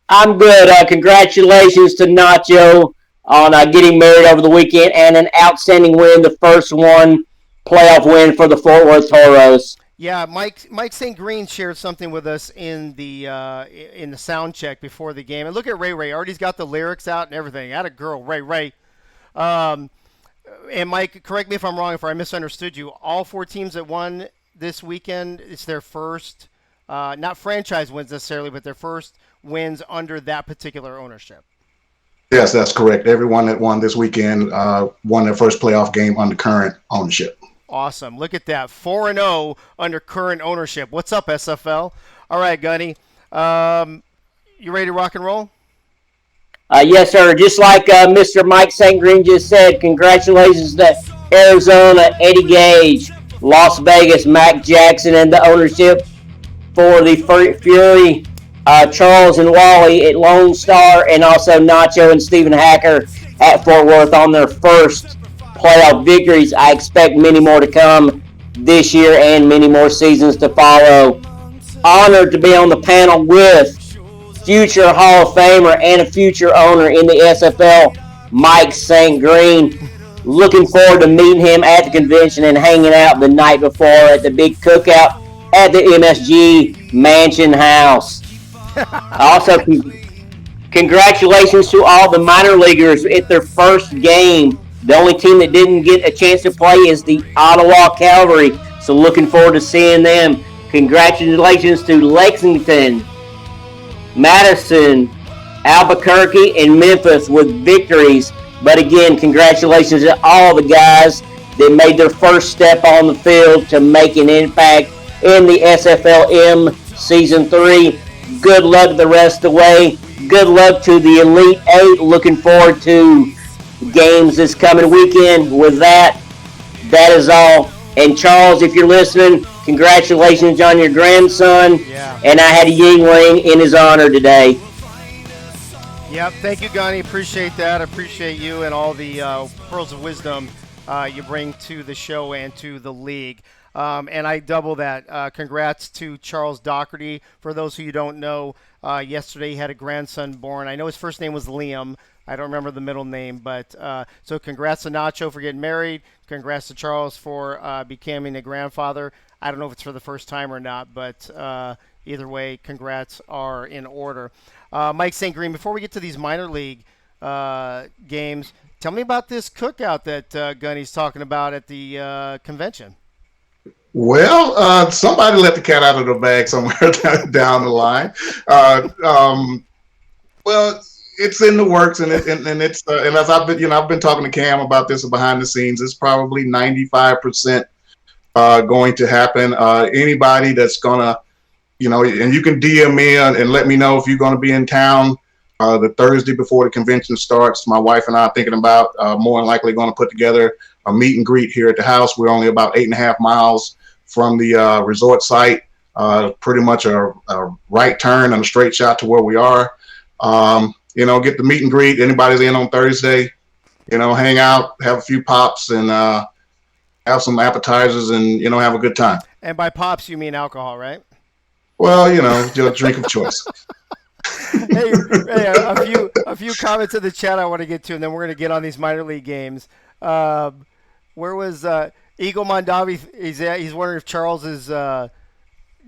F: I'm good. Congratulations to Nacho on getting married over the weekend and an outstanding win, the first one playoff win for the Fort Worth Toros.
A: Yeah, Mike St. Green shared something with us in the sound check before the game. And look at Ray. Already's got the lyrics out and everything. Atta girl, Ray. And Mike, correct me if I'm wrong, if I misunderstood you. All 4 teams that won this weekend, it's their first, not franchise wins necessarily, but their first wins under that particular ownership.
E: Yes, that's correct. Everyone that won this weekend won their first playoff game under current ownership.
A: Awesome. Look at that. 4-0 under current ownership. What's up, SFL? All right, Gunny. You ready to rock and roll?
F: Yes, sir. Just like Mr. Mike St. Green just said, congratulations to Arizona, Eddie Gage, Las Vegas, Mac Jackson, and the ownership for the Fury, Charles and Wally at Lone Star, and also Nacho and Stephen Hacker at Fort Worth on their first playoff victories. I expect many more to come this year and many more seasons to follow. Honored to be on the panel with future Hall of Famer and a future owner in the SFL, Mike St. Green. Looking forward to meeting him at the convention and hanging out the night before at the big cookout at the MSG Mansion House. Also, congratulations to all the minor leaguers at their first game. The only team that didn't get a chance to play is the Ottawa Cavalry, so looking forward to seeing them. Congratulations to Lexington, Madison, Albuquerque, and Memphis with victories. But again, congratulations to all the guys that made their first step on the field to make an impact in the SFLM Season 3. Good luck the rest of the way. Good luck to the Elite 8. Looking forward to games this coming weekend. With that is all. And Charles, if you're listening, congratulations on your grandson.
A: Yeah.
F: And I had a Ying ring in his honor today.
A: Yep. Thank you, Gunny. Appreciate that. Appreciate you and all the pearls of wisdom you bring to the show and to the league. And I double that. Congrats to Charles Doherty. For those who you don't know, yesterday he had a grandson born. I know his first name was Liam. I don't remember the middle name, but so congrats to Nacho for getting married. Congrats to Charles for becoming a grandfather. I don't know if it's for the first time or not, but either way, congrats are in order. Mike St. Green, before we get to these minor league games, tell me about this cookout that Gunny's talking about at the convention.
E: Well, somebody let the cat out of the bag somewhere down the line. Well, it's in the works, and it's and as I've been talking to Cam about this behind the scenes. It's probably 95% going to happen. Anybody that's gonna, and you can DM me and let me know if you're going to be in town the Thursday before the convention starts. My wife and I are thinking about more than likely going to put together a meet and greet here at the house. We're only about 8.5 miles from the resort site, pretty much a right turn and a straight shot to where we are. Get the meet and greet. Anybody's in on Thursday, hang out, have a few pops, and have some appetizers, and have a good time.
A: And by pops, you mean alcohol, right?
E: Well, your drink of choice.
A: Hey, a few comments in the chat I want to get to, and then we're going to get on these minor league games. Where was Eagle Mondavi? He's wondering if Charles's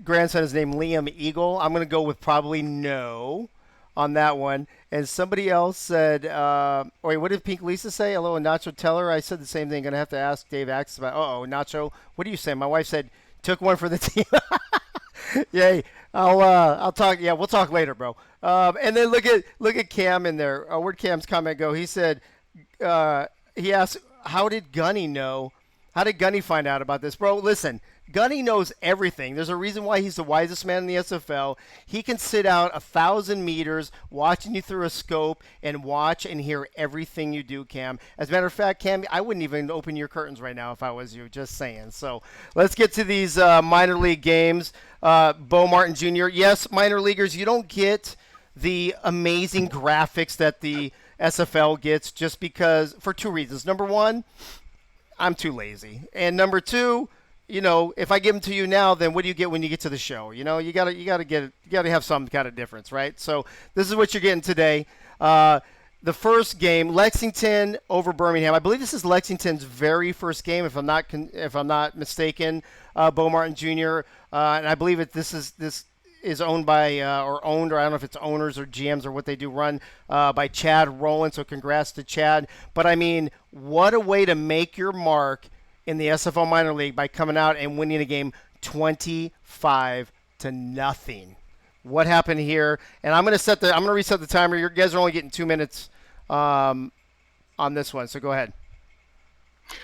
A: grandson is named Liam Eagle. I'm going to go with probably no on that one. And somebody else said, wait, what did Pink Lisa say? Hello, Nacho Teller. I said the same thing. Going to have to ask Dave Axis about. Nacho, what do you say? My wife said took one for the team. Yay! I'll talk. Yeah, we'll talk later, bro. And then look at Cam in there. Where'd Cam's comment go? He said, he asked, how did Gunny know? How did Gunny find out about this, bro? Listen, Gunny knows everything. There's a reason why he's the wisest man in the SFL. He can sit out 1,000 meters watching you through a scope and watch and hear everything you do, Cam. As a matter of fact, Cam, I wouldn't even open your curtains right now if I was you, just saying. So let's get to these minor league games. Bo Martin Jr., yes, minor leaguers, you don't get the amazing graphics that the SFL gets just because, for two reasons. Number one, I'm too lazy. And number two, if I give them to you now, then what do you get when you get to the show? You gotta have some kind of difference, right? So this is what you're getting today. The first game, Lexington over Birmingham. I believe this is Lexington's very first game, if I'm not mistaken. Bo Martin Jr. And I believe this is owned by or I don't know if it's owners or GMs or what they do, run by Chad Rowland. So congrats to Chad. But I mean, what a way to make your mark in the SFL minor league by coming out and winning a game 25-0. What happened here? And I'm going to reset the timer. You guys are only getting 2 minutes on this one. So go ahead.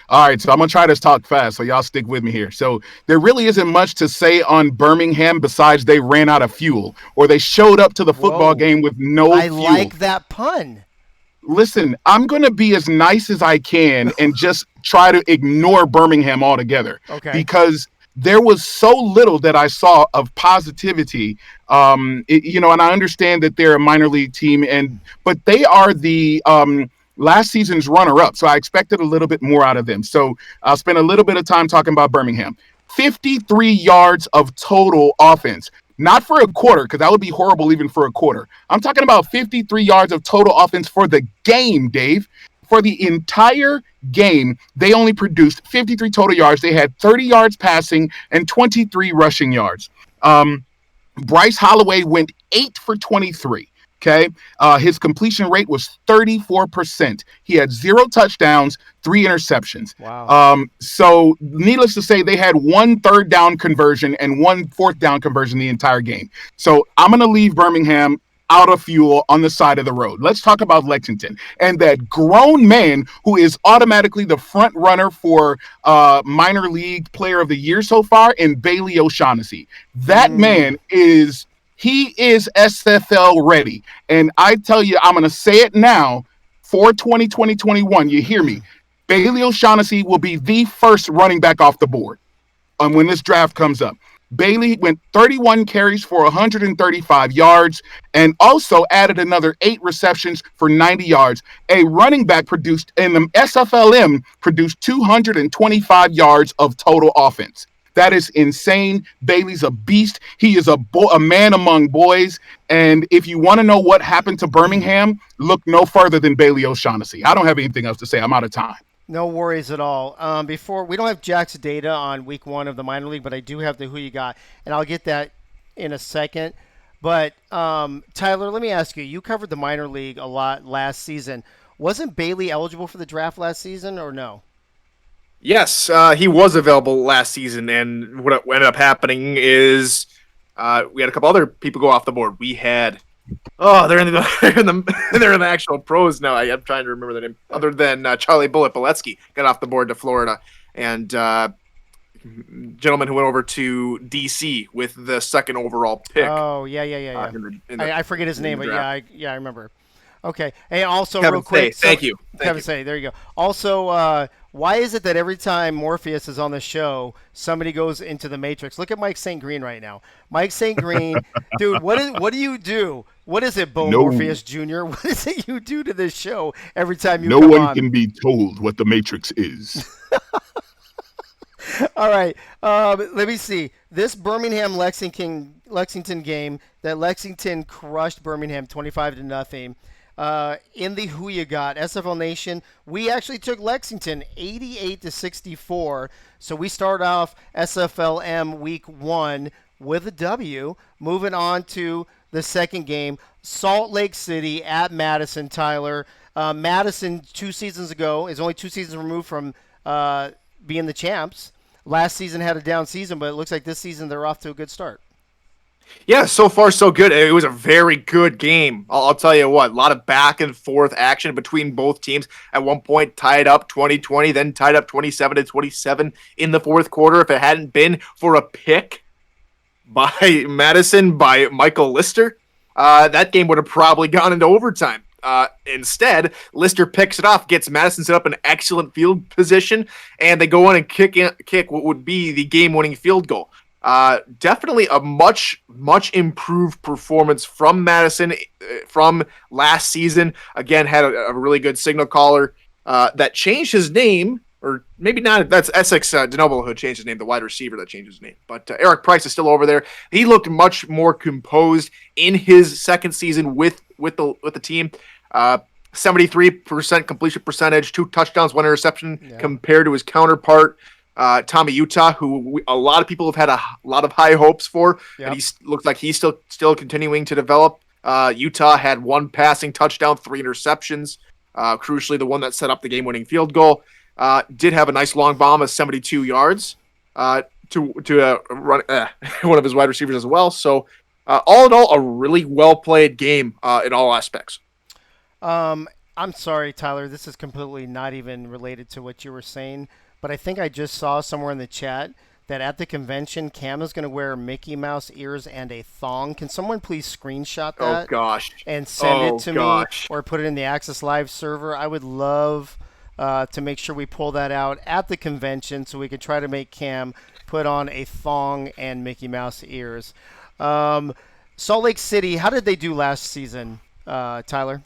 B: All right, so I'm going to try to talk fast, so y'all stick with me here. So there really isn't much to say on Birmingham besides they ran out of fuel, or they showed up to the football game with no fuel.
A: I like that pun.
B: Listen, I'm going to be as nice as I can and just try to ignore Birmingham altogether.
A: Okay.
B: Because there was so little that I saw of positivity. And I understand that they're a minor league team, but they are the last season's runner-up, so I expected a little bit more out of them. So I'll spend a little bit of time talking about Birmingham. 53 yards of total offense. Not for a quarter, because that would be horrible even for a quarter. I'm talking about 53 yards of total offense for the game, Dave. For the entire game, they only produced 53 total yards. They had 30 yards passing and 23 rushing yards. Bryce Holloway went 8 for 23. Okay. His completion rate was 34%. He had 0 touchdowns, 3 interceptions.
A: Wow.
B: So needless to say, they had 1 third down conversion and 1 fourth down conversion the entire game. So I'm going to leave Birmingham out of fuel on the side of the road. Let's talk about Lexington and that grown man who is automatically the front runner for minor league player of the year so far in Bailey O'Shaughnessy. That man is SFL ready. And I tell you, I'm going to say it now for 2020-21. You hear me? Bailey O'Shaughnessy will be the first running back off the board when this draft comes up. Bailey went 31 carries for 135 yards and also added another 8 receptions for 90 yards. A running back produced in the SFLM produced 225 yards of total offense. That is insane. Bailey's a beast. He is a man among boys. And if you want to know what happened to Birmingham, look no further than Bailey O'Shaughnessy. I don't have anything else to say. I'm out of time.
A: No worries at all. Before we don't have Jack's data on week 1 of the minor league, but I do have the who you got, and I'll get that in a second. But Tyler, let me ask you: you covered the minor league a lot last season. Wasn't Bailey eligible for the draft last season, or no?
C: Yes, he was available last season, and what ended up happening is we had a couple other people go off the board. We had they're in the actual pros now. I'm trying to remember the name. Other than Charlie Bullet Boletsky got off the board to Florida, and gentleman who went over to DC with the second overall pick.
A: Oh yeah. I forget his name, but yeah, I remember. Okay. And also,
C: Kevin
A: real quick,
C: Say, thank you.
A: Kevin Say, there you go. Also, why is it that every time Morpheus is on the show, somebody goes into the Matrix? Look at Mike St. Green right now. Mike St. Green, dude, what do you do? What is it, Bo
B: No.
A: Morpheus Jr.? What is it you do to this show every time you
B: No
A: come
B: one
A: on?
B: can be told what the Matrix is.
A: All right. Let me see. This Birmingham Lexington game that Lexington crushed Birmingham 25-0. In the Who You Got SFL Nation, we actually took Lexington 88-64. So we start off SFLM week 1 with a W. Moving on to the second game, Salt Lake City at Madison. Tyler, Madison 2 seasons ago is only 2 seasons removed from being the champs. Last season had a down season, but it looks like this season they're off to a good start.
C: Yeah, so far so good. It was a very good game. I'll tell you what, a lot of back and forth action between both teams. At one point, tied up 20-20, then tied up 27-27 in the fourth quarter. If it hadn't been for a pick by Madison by Michael Lister, that game would have probably gone into overtime. Instead, Lister picks it off, gets Madison set up in excellent field position, and they go on and kick what would be the game-winning field goal. Definitely a much improved performance from Madison from last season. Again, had a really good signal caller that changed his name, or maybe not. That's Essex DeNoble who changed his name, the wide receiver that changed his name. But Eric Price is still over there. He looked much more composed in his second season with the team. 73% completion percentage, 2 touchdowns, 1 interception, compared to his counterpart, Tommy Utah, who a lot of people have had a lot of high hopes for, and he looks like he's still continuing to develop. Utah had 1 passing touchdown, 3 interceptions. Crucially, the one that set up the game-winning field goal. Did have a nice long bomb of 72 yards to run one of his wide receivers as well. So, all in all, a really well-played game in all aspects.
A: I'm sorry, Tyler. This is completely not even related to what you were saying, but I think I just saw somewhere in the chat that at the convention, Cam is going to wear Mickey Mouse ears and a thong. Can someone please screenshot that?
C: Oh, gosh.
A: And send it to me or put it in the Access Live server? I would love to make sure we pull that out at the convention so we could try to make Cam put on a thong and Mickey Mouse ears. Salt Lake City, how did they do last season, Tyler?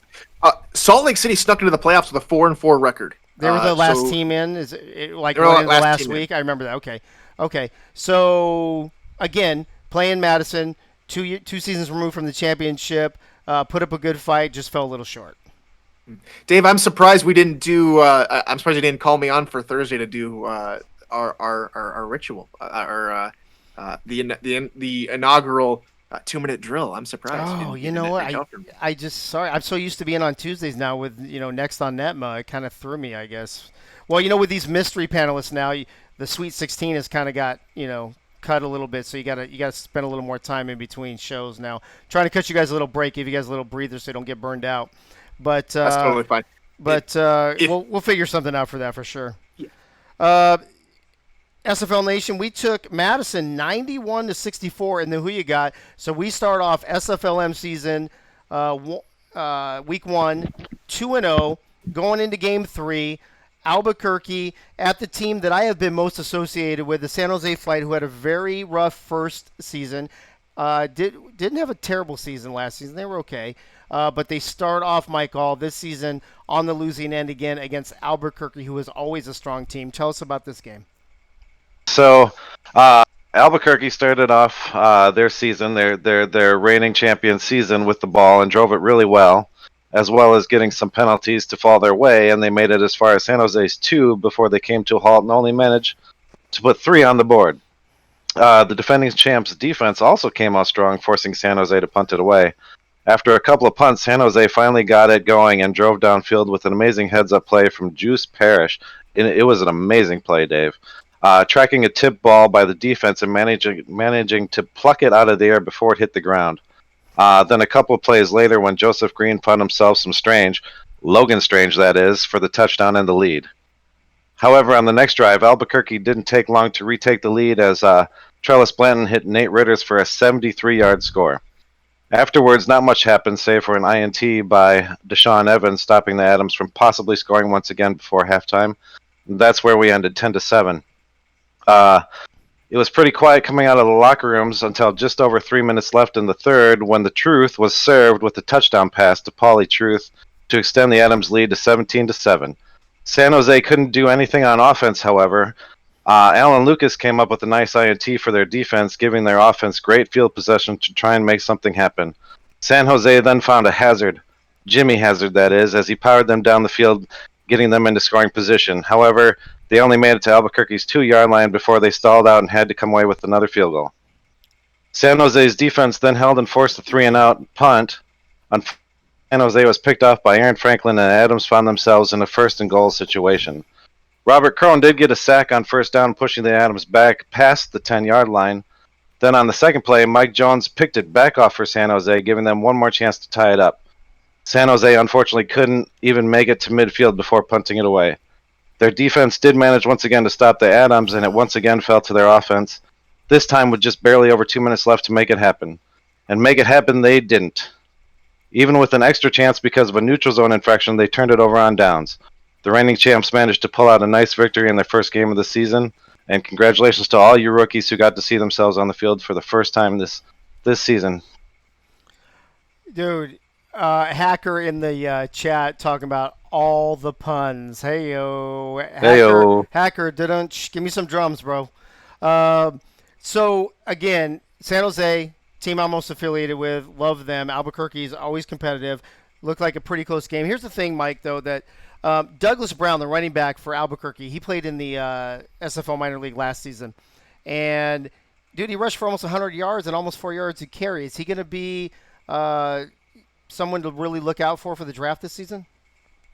C: Salt Lake City snuck into the playoffs with a 4-4 record.
A: They were the last team in? Is it like going into the last week? I remember that. Okay. So, again, playing Madison, 2 seasons removed from the championship, put up a good fight, just fell a little short.
C: Dave, I'm surprised we didn't do. I'm surprised you didn't call me on for Thursday to do our ritual, the inaugural 2-minute drill. I'm surprised.
A: Oh, you know what? I'm so used to being on Tuesdays now with next on NETMA. It kind of threw me, I guess. Well, with these mystery panelists now, the Sweet 16 has kind of got cut a little bit, so you gotta spend a little more time in between shows now. Trying to cut you guys a little break, give you guys a little breather so you don't get burned out. But
C: that's totally fine.
A: But we'll figure something out for that for sure.
C: Yeah.
A: SFL Nation, we took Madison 91-64 in the Who You Got. So we start off SFLM season week 1, 2-0, going into game 3. Albuquerque at the team that I have been most associated with, the San Jose Flight, who had a very rough first season. Didn't have a terrible season last season. They were okay. But they start off, Michael, this season on the losing end again against Albuquerque, who is always a strong team. Tell us about this game.
D: So, Albuquerque started off their season, their reigning champion season with the ball and drove it really well as getting some penalties to fall their way, and they made it as far as San Jose's 2 before they came to a halt and only managed to put 3 on the board. The defending champs' defense also came out strong, forcing San Jose to punt it away. After a couple of punts, San Jose finally got it going and drove downfield with an amazing heads-up play from Juice Parrish. It was an amazing play, Dave. Tracking a tip ball by the defense and managing to pluck it out of the air before it hit the ground. Then a couple of plays later, when Joseph Green found himself some Logan Strange that is, for the touchdown and the lead. However, on the next drive, Albuquerque didn't take long to retake the lead as Trellis Blanton hit Nate Ritters for a 73-yard score. Afterwards, not much happened save for an INT by Deshaun Evans stopping the Adams from possibly scoring once again before halftime. That's where we ended 10-7. It was pretty quiet coming out of the locker rooms until just over 3 minutes left in the third when the Truth was served with a touchdown pass to Paulie Truth to extend the Adams lead to 17-7. San Jose couldn't do anything on offense, however. Alan Lucas came up with a nice INT for their defense, giving their offense great field possession to try and make something happen. San Jose then found a hazard, Jimmy Hazard that is, as he powered them down the field, getting them into scoring position. However, they only made it to Albuquerque's 2-yard line before they stalled out and had to come away with another field goal. San Jose's defense then held and forced a 3-and-out punt. San Jose was picked off by Aaron Franklin, and Adams found themselves in a first-and-goal situation. Robert Crone did get a sack on first down, pushing the Adams back past the 10-yard line. Then on the second play, Mike Jones picked it back off for San Jose, giving them one more chance to tie it up. San Jose unfortunately couldn't even make it to midfield before punting it away. Their defense did manage once again to stop the Adams, and it once again fell to their offense, this time with just barely over 2 minutes left to make it happen. And make it happen they didn't. Even with an extra chance because of a neutral zone infraction, they turned it over on downs. The reigning champs managed to pull out a nice victory in their first game of the season, and congratulations to all you rookies who got to see themselves on the field for the first time this season.
A: Dude, Hacker in the chat talking about all the puns. Hey-yo.
D: Hey-yo.
A: Hacker, give me some drums, bro. So, again, San Jose, team I'm most affiliated with, love them. Albuquerque is always competitive. Looked like a pretty close game. Here's the thing, Mike, though, that Douglas Brown, the running back for Albuquerque, he played in the SFL minor league last season. And, dude, he rushed for almost 100 yards and almost 4 yards a carry. Is he going to be someone to really look out for the draft this season?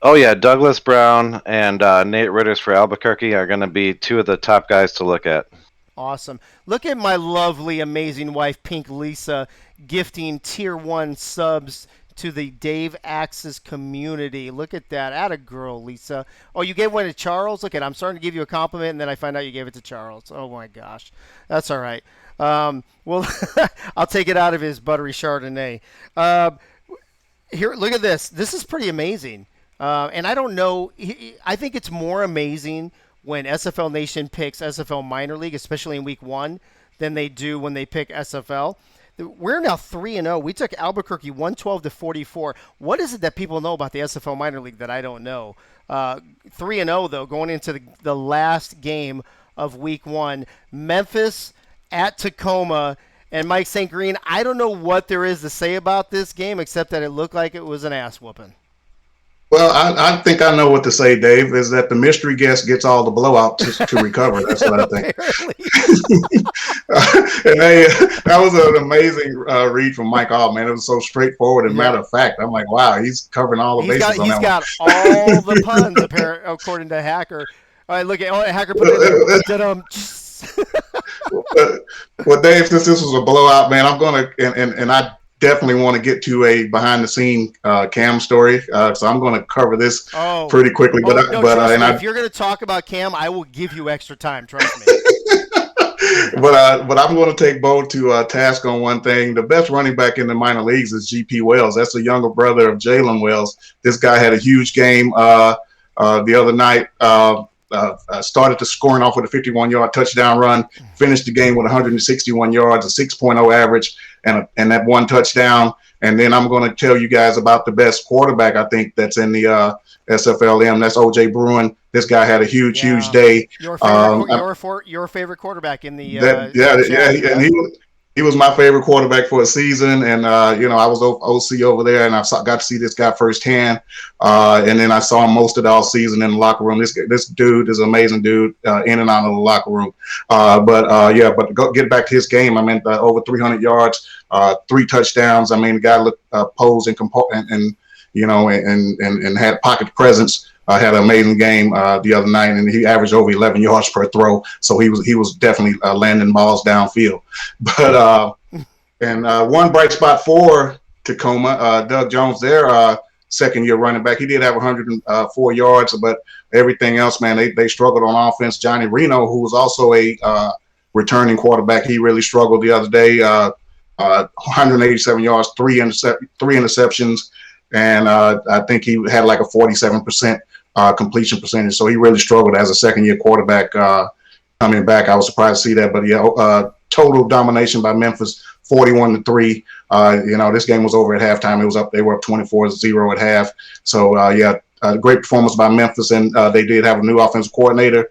D: Oh, yeah. Douglas Brown and Nate Ritters for Albuquerque are going to be two of the top guys to look at.
A: Awesome. Look at my lovely, amazing wife, Pink Lisa, gifting Tier 1 subs to the Dave Axis community. Look at that. Atta girl, Lisa. Oh, you gave one to Charles? Look at, I'm starting to give you a compliment, and then I find out you gave it to Charles. Oh, my gosh. That's all right. Well, I'll take it out of his buttery Chardonnay. Here, look at this. This is pretty amazing. And I don't know. I think it's more amazing when SFL Nation picks SFL Minor League, especially in Week 1, than they do when they pick SFL. We're now 3-0. We took Albuquerque 112-44. What is it that people know about the SFL Minor League that I don't know? 3-0, though, going into the last game of Week 1. Memphis at Tacoma. And Mike St. Green, I don't know what there is to say about this game except that it looked like it was an ass whooping.
E: Well, I think I know what to say, Dave, is that the mystery guest gets all the blowout to recover. That's what I think. And that was an amazing read from Mike All, man. It was so straightforward and matter of fact. I'm like, wow, he's covering all the bases on that one. He's got
A: all the puns, according to Hacker. All right, look at Hacker put it in.
E: Well, Dave, since this was a blowout, man, I'm going to, and I definitely want to get to a behind-the-scene Cam story, so I'm going to cover this pretty quickly.
A: If you're going to talk about Cam, I will give you extra time. Trust me.
E: But I'm going to take Bo to task on one thing. The best running back in the minor leagues is G.P. Wells. That's the younger brother of Jalen Wells. This guy had a huge game the other night. Started the scoring off with a 51-yard touchdown run, finished the game with 161 yards, a 6.0 average, and that one touchdown. And then I'm going to tell you guys about the best quarterback, I think, that's in the SFLM. That's O.J. Bruin. This guy had a huge day.
A: Your favorite quarterback in the
E: and he was my favorite quarterback for a season, and I was OC over there, and I got to see this guy firsthand, and then I saw him most of the all season in the locker room. This dude is an amazing dude in and out of the locker room. But to go get back to his game, I mean, over 300 yards, 3 touchdowns. I mean, the guy looked posed and had pocket presence. Had an amazing game the other night, and he averaged over 11 yards per throw. So he was definitely landing balls downfield. But one bright spot for Tacoma, Doug Jones, their second-year running back. He did have 104 yards, but everything else, man, they struggled on offense. Johnny Reno, who was also a returning quarterback, he really struggled the other day. 187 yards, three interceptions, and I think he had like a 47% completion percentage. So he really struggled as a second-year quarterback coming back. I was surprised to see that, but yeah, total domination by Memphis, 41-3. This game was over at halftime. It was up. They were up 24-0 at half. So great performance by Memphis, and they did have a new offensive coordinator.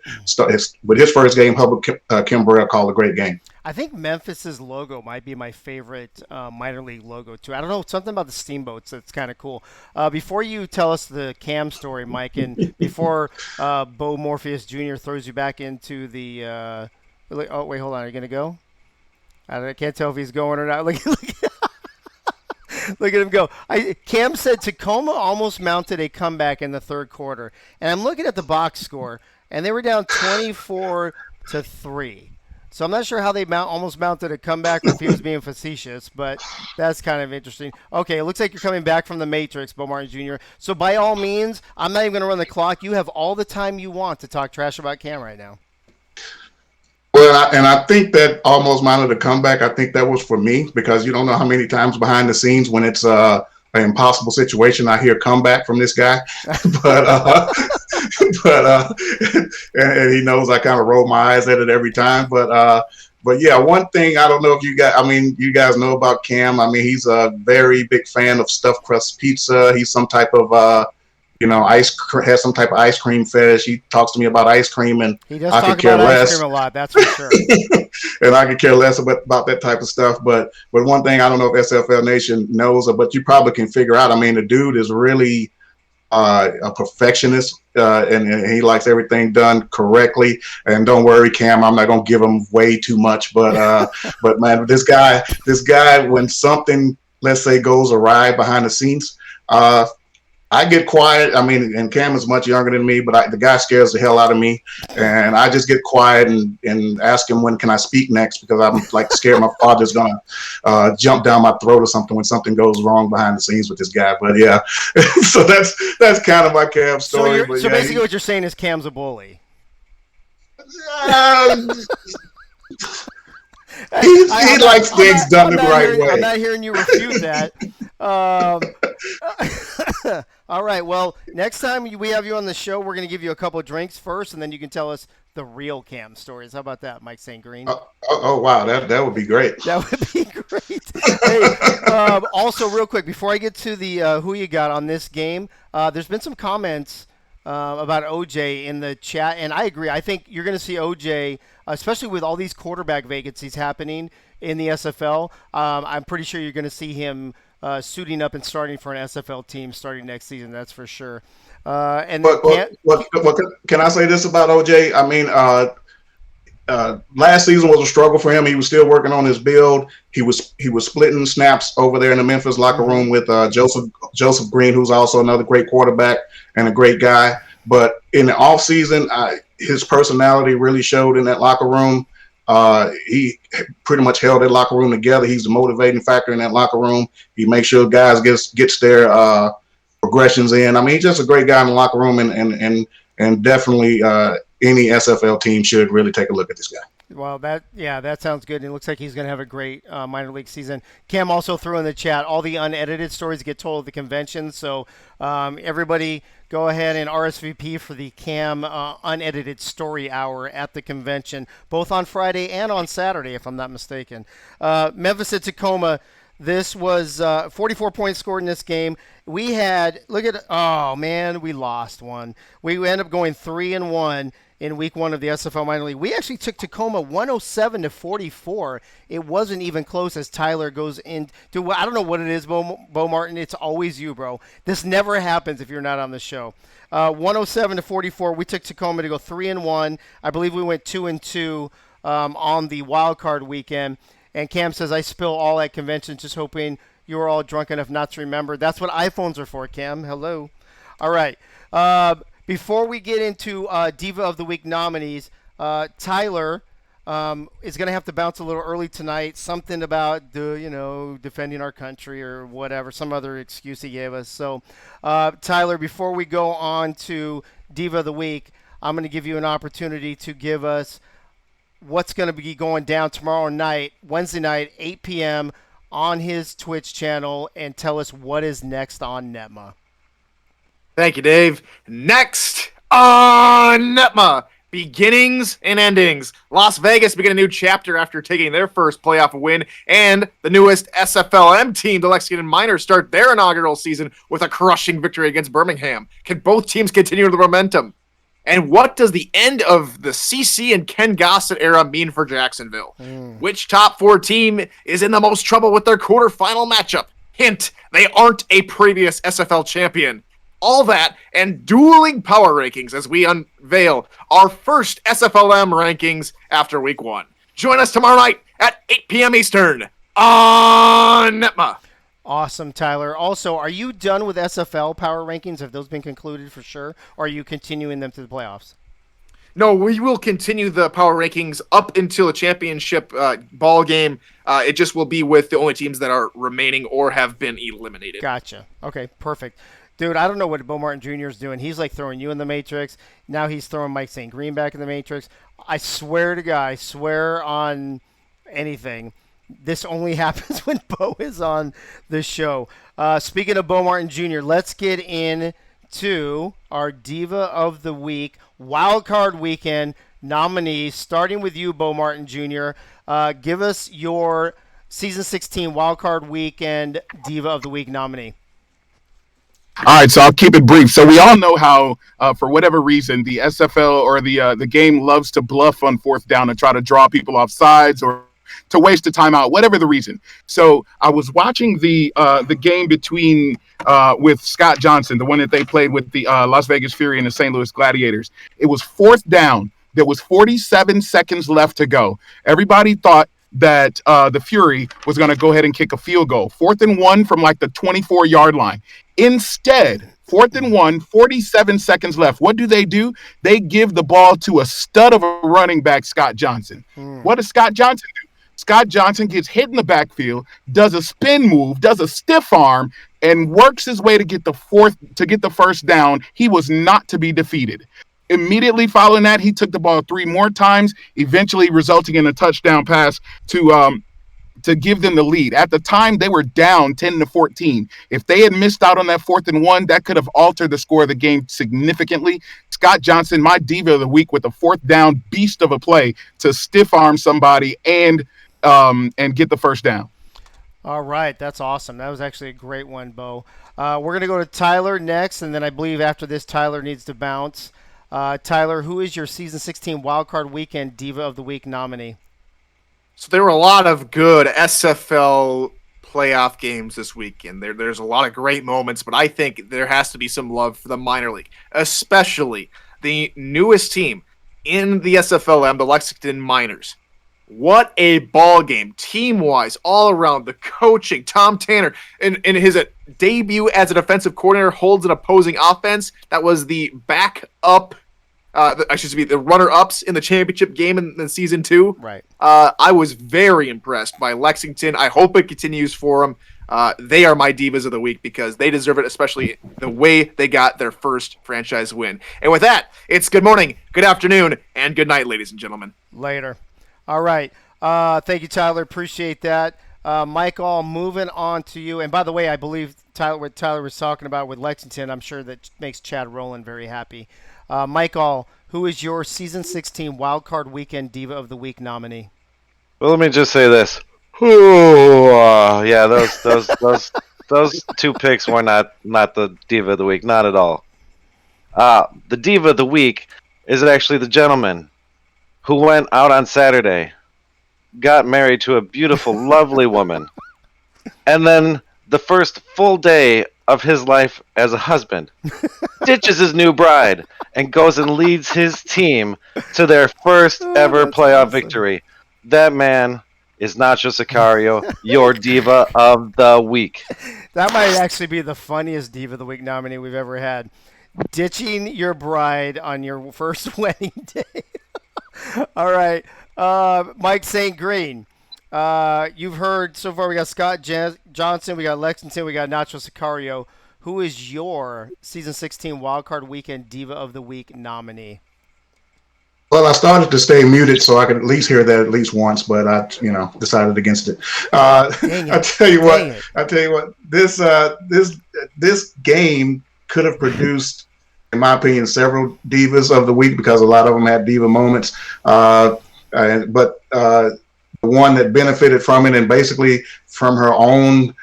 E: With his first game, Hubbard Kimbrell called a great game.
A: I think Memphis's logo might be my favorite minor league logo too. I don't know, something about the Steamboats that's kind of cool. Before you tell us the Cam story, Mike, and before Bo Morpheus Jr. throws you back into the oh wait, hold on, are you gonna go? I can't tell if he's going or not. Look at him go. Cam said Tacoma almost mounted a comeback in the third quarter, and I'm looking at the box score, and they were down 24-3. So I'm not sure how they almost mounted a comeback or if he was being facetious, but that's kind of interesting. Okay, it looks like you're coming back from the Matrix, Bo Martin Jr. So by all means, I'm not even going to run the clock. You have all the time you want to talk trash about Cam right now.
E: Well, I think that almost mounted a comeback. I think that was for me because you don't know how many times behind the scenes when it's an impossible situation I hear comeback from this guy. but and he knows I kind of roll my eyes at it every time. But yeah, one thing I don't know if you guys know about Cam. I mean, he's a very big fan of stuffed crust pizza. He's some type of has some type of ice cream fetish. He talks to me about ice cream, and
A: he does
E: I
A: talk
E: could care
A: about
E: less.
A: Ice cream a lot, that's for sure.
E: And I could care less about that type of stuff. But one thing I don't know if SFL Nation knows, but you probably can figure out. I mean, the dude is really a perfectionist, and he likes everything done correctly. And don't worry, Cam, I'm not gonna give him way too much. But but man, this guy, when something, let's say, goes awry behind the scenes, I get quiet. I mean, and Cam is much younger than me, but the guy scares the hell out of me. And I just get quiet and ask him, when can I speak next? Because I'm like scared my father's going to jump down my throat or something when something goes wrong behind the scenes with this guy. But yeah, so that's kind of my Cam story.
A: So basically what you're saying is Cam's a bully.
E: He likes things done the right way.
A: I'm not hearing you refute that. All right. Well, next time we have you on the show, we're going to give you a couple of drinks first, and then you can tell us the real Cam stories. How about that, Mike St. Green?
E: Oh, wow. That would be great.
A: That would be great. Hey, also, real quick, before I get to the who you got on this game, there's been some comments about OJ in the chat, and I agree. I think you're going to see OJ, especially with all these quarterback vacancies happening in the SFL. I'm pretty sure you're going to see him suiting up and starting for an SFL team starting next season. That's for sure. Can
E: I say this about OJ? I mean, last season was a struggle for him. He was still working on his build. He was splitting snaps over there in the Memphis locker room with Joseph Green, who's also another great quarterback and a great guy. But in the off season, his personality really showed in that locker room. He pretty much held that locker room together. He's the motivating factor in that locker room. He makes sure guys gets their progressions in. I mean, he's just a great guy in the locker room, and definitely any SFL team should really take a look at this guy.
A: Well, that sounds good. And it looks like he's going to have a great minor league season. Cam also threw in the chat all the unedited stories get told at the convention. So everybody go ahead and RSVP for the Cam unedited story hour at the convention, both on Friday and on Saturday, if I'm not mistaken. Memphis at Tacoma. This was 44 points scored in this game. We had, we lost one. We ended up going 3-1 in week one of the SFL minor league. We actually took Tacoma 107-44. It wasn't even close as Tyler goes in. Dude, I don't know what it is, Bo Martin. It's always you, bro. This never happens if you're not on the show. 107-44. We took Tacoma to go 3-1. I believe we went 2-2 on the wild card weekend. And Cam says, I spill all at conventions, just hoping you were all drunk enough not to remember. That's what iPhones are for, Cam. Hello. All right. Before we get into Diva of the Week nominees, Tyler is going to have to bounce a little early tonight. Something about, defending our country or whatever, some other excuse he gave us. So, Tyler, before we go on to Diva of the Week, I'm going to give you an opportunity to give us what's going to be going down tomorrow night, Wednesday night, 8 p.m. on his Twitch channel and tell us what is next on NETMA.
C: Thank you, Dave. Next on NETMA, beginnings and endings. Las Vegas begin a new chapter after taking their first playoff win, and the newest SFLM team, the Lexington Miners, start their inaugural season with a crushing victory against Birmingham. Can both teams continue the momentum? And what does the end of the CC and Ken Gossett era mean for Jacksonville? Which top 4 team is in the most trouble with their quarterfinal matchup? Hint, they aren't a previous SFL champion. All that and dueling power rankings as we unveil our first SFLM rankings after week 1. Join us tomorrow night at 8 p.m. Eastern on NETMA.
A: Awesome, Tyler. Also, are you done with SFL power rankings? Have those been concluded for sure? Or are you continuing them to the playoffs?
C: No, we will continue the power rankings up until a championship ball game. It just will be with the only teams that are remaining or have been eliminated.
A: Gotcha. Okay, perfect. Dude, I don't know what Bo Martin Jr. is doing. He's like throwing you in the Matrix. Now he's throwing Mike St. Green back in the Matrix. I swear to God, I swear on anything, this only happens when Bo is on the show. Speaking of Bo Martin Jr., let's get into our Diva of the Week Wildcard Weekend nominees, starting with you, Bo Martin Jr. Give us your Season 16 Wildcard Weekend Diva of the Week nominee.
B: All right, so I'll keep it brief. So we all know how, for whatever reason, the SFL or the game loves to bluff on 4th down and try to draw people off sides or to waste a timeout, whatever the reason. So I was watching the game between with Scott Johnson, the one that they played with the Las Vegas Fury and the St. Louis Gladiators. It was 4th down. There was 47 seconds left to go. Everybody thought that the Fury was going to go ahead and kick a field goal. 4th and 1 from like the 24-yard line. Instead, 4th and 1, 47 seconds left. What do? They give the ball to a stud of a running back, Scott Johnson. What does Scott Johnson do? Scott Johnson gets hit in the backfield, does a spin move, does a stiff arm, and works his way to get the first down. He was not to be defeated. Immediately following that, he took the ball 3 more times, eventually resulting in a touchdown pass to give them the lead. At the time, they were down 10-14. If they had missed out on that 4th and 1, that could have altered the score of the game significantly. Scott Johnson, my Diva of the Week, with a 4th down beast of a play to stiff arm somebody and get the first down.
A: All right, that's awesome. That was actually a great one, Bo. We're going to go to Tyler next, and then I believe after this, Tyler needs to bounce. Tyler, who is your Season 16 Wildcard Weekend Diva of the Week nominee?
C: So there were a lot of good SFL playoff games this weekend. There's a lot of great moments, but I think there has to be some love for the minor league, especially the newest team in the SFLM, the Lexington Miners. What a ball game, team-wise, all around. The coaching, Tom Tanner, in his debut as a defensive coordinator, holds an opposing offense that was the backup, the runner-ups in the championship game in season 2.
A: Right.
C: I was very impressed by Lexington. I hope it continues for them. They are my Divas of the Week because they deserve it, especially the way they got their first franchise win. And with that, it's good morning, good afternoon, and good night, ladies and gentlemen.
A: Later. All right. Thank you, Tyler. Appreciate that. Michael, moving on to you. And by the way, I believe what Tyler was talking about with Lexington, I'm sure that makes Chad Rowland very happy. Michael, who is your Season 16 Wildcard Weekend Diva of the Week nominee?
D: Well, let me just say this. Yeah, those 2 picks were not the Diva of the Week, not at all. The Diva of the Week is actually the gentleman who went out on Saturday, got married to a beautiful, lovely woman, and then the first full day of his life as a husband, ditches his new bride and goes and leads his team to their first ever playoff victory. That man is Nacho Sicario, your Diva of the Week.
A: That might actually be the funniest Diva of the Week nominee we've ever had. Ditching your bride on your first wedding day. All right. Mike St. Green. You've heard so far we got Scott Johnson, we got Lexington, we got Nacho Sicario. Who is your Season 16 Wildcard Weekend Diva of the Week nominee?
E: Well, I started to stay muted so I could at least hear that at least once, but I, decided against it.
A: Dang it.
E: I tell you
A: Dang it.
E: what, this game could have produced, in my opinion, several divas of the week because a lot of them had diva moments. But the one that benefited from it and basically from her own,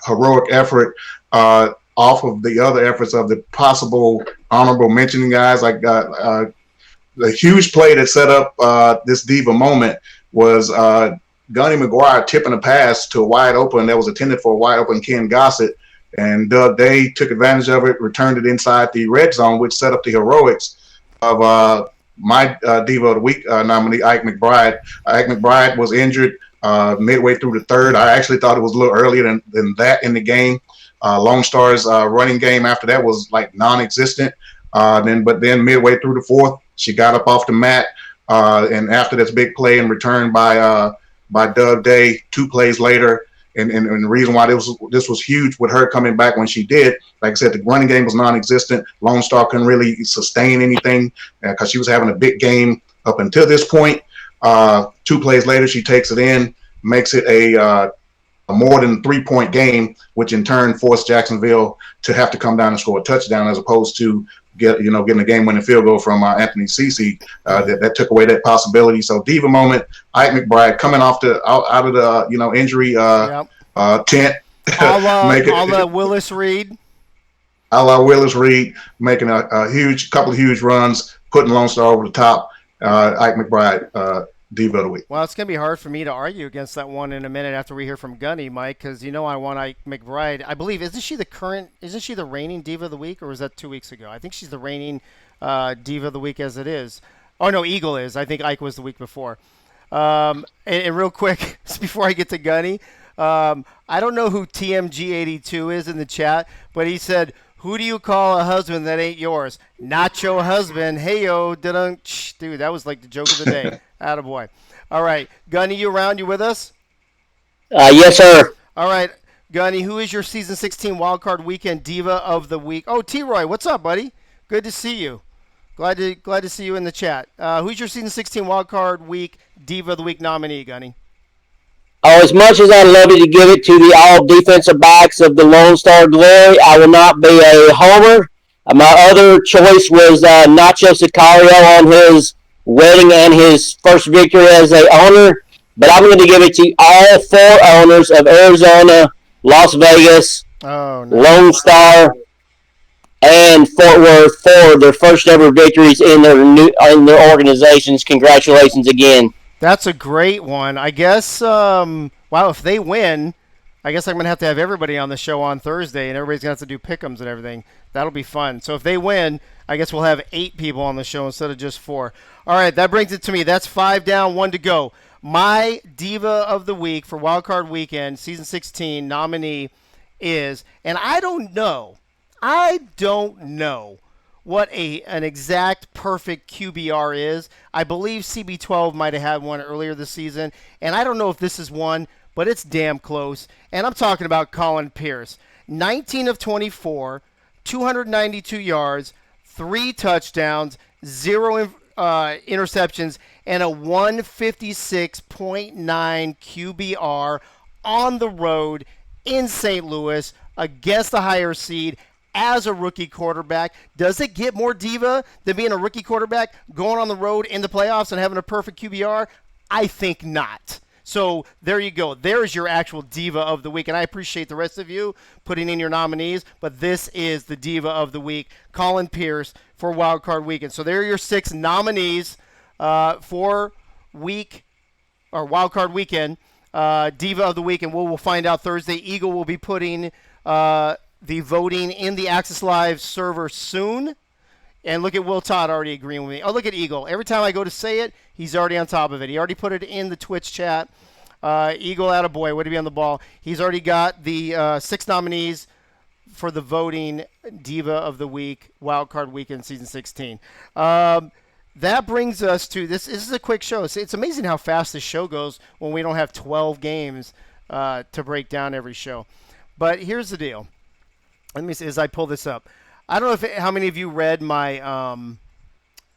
E: heroic effort, off of the other efforts of the possible honorable mentioning guys like the huge play that set up this diva moment was Gunny McGuire tipping a pass to a wide open that was intended for a wide open Ken Gossett, and Day took advantage of it, returned it inside the red zone, which set up the heroics of my Diva of the Week nominee, Ike McBride. Ike McBride was injured midway through the third. I actually thought it was a little earlier than that in the game. Lone Star's running game after that was like non-existent. But then midway through the fourth, she got up off the mat, and after this big play and return by Doug Day, 2 plays later, and the reason why this was huge with her coming back when she did, like I said, the running game was non-existent. Lone Star couldn't really sustain anything because she was having a big game up until this point. 2 plays later, she takes it in, makes it a more than 3-point game, which in turn forced Jacksonville to have to come down and score a touchdown as opposed to getting a game-winning field goal from Anthony Cece. That took away that possibility. So diva moment, Ike McBride coming out of the injury tent,
A: a la Willis Reed.
E: A la Willis Reed, making a couple of huge runs, putting Lone Star over the top. Ike McBride, diva of the week.
A: Well, it's going to be hard for me to argue against that one in a minute after we hear from Gunny, Mike, because I want Ike McBride. I believe, isn't she the reigning diva of the week, or was that 2 weeks ago? I think she's the reigning diva of the week as it is. Oh, no, Eagle is. I think Ike was the week before. And real quick, before I get to Gunny, I don't know who TMG82 is in the chat, but he said, "Who do you call a husband that ain't yours? Not your husband. Hey-yo, dude, that was like the joke of the day. Attaboy. All right. Gunny, you around? You with us?
F: Yes, sir.
A: All right. Gunny, who is your Season 16 Wildcard Weekend Diva of the Week? Oh, T-Roy, what's up, buddy? Good to see you. Glad to see you in the chat. Who's your Season 16 Wildcard Week Diva of the Week nominee, Gunny?
F: Oh, as much as I'd love to give it to the all defensive backs of the Lone Star Glory, I will not be a homer. My other choice was Nacho Sicario on his wedding and his first victory as a owner, but I'm going to give it to all 4 owners of Arizona, Las Vegas, Lone Star, and Fort Worth for their first ever victories in their organizations. Congratulations again.
A: That's a great one. I guess, wow, if they win, I guess I'm going to have everybody on the show on Thursday, and everybody's going to have to do pick'ems and everything. That'll be fun. So if they win, I guess we'll have 8 people on the show instead of just 4. All right, that brings it to me. That's 5 down, 1 to go. My Diva of the Week for Wildcard Weekend, Season 16 nominee is, and I don't know what an exact perfect QBR is. I believe CB12 might have had one earlier this season, and I don't know if this is one, but it's damn close. And I'm talking about Colin Pierce. 19 of 24, 292 yards, 3 touchdowns, 0 interceptions, and a 156.9 QBR on the road in St. Louis against the higher seed as a rookie quarterback. Does it get more diva than being a rookie quarterback going on the road in the playoffs and having a perfect QBR? I think not. So there you go. There's your actual Diva of the Week. And I appreciate the rest of you putting in your nominees, but this is the Diva of the Week, Colin Pierce for Wildcard Weekend. So there are your 6 nominees for Wildcard Weekend, Diva of the Week. And we'll find out Thursday. Eagle will be putting the voting in the Access Live server soon. And look at Will Todd already agreeing with me. Oh, look at Eagle. Every time I go to say it, he's already on top of it. He already put it in the Twitch chat. Eagle, attaboy, way to be on the ball. He's already got the 6 nominees for the voting Diva of the Week, Wildcard Weekend, Season 16. That brings us to this. This is a quick show. It's amazing how fast this show goes when we don't have 12 games to break down every show. But here's the deal. Let me see as I pull this up. I don't know how many of you read my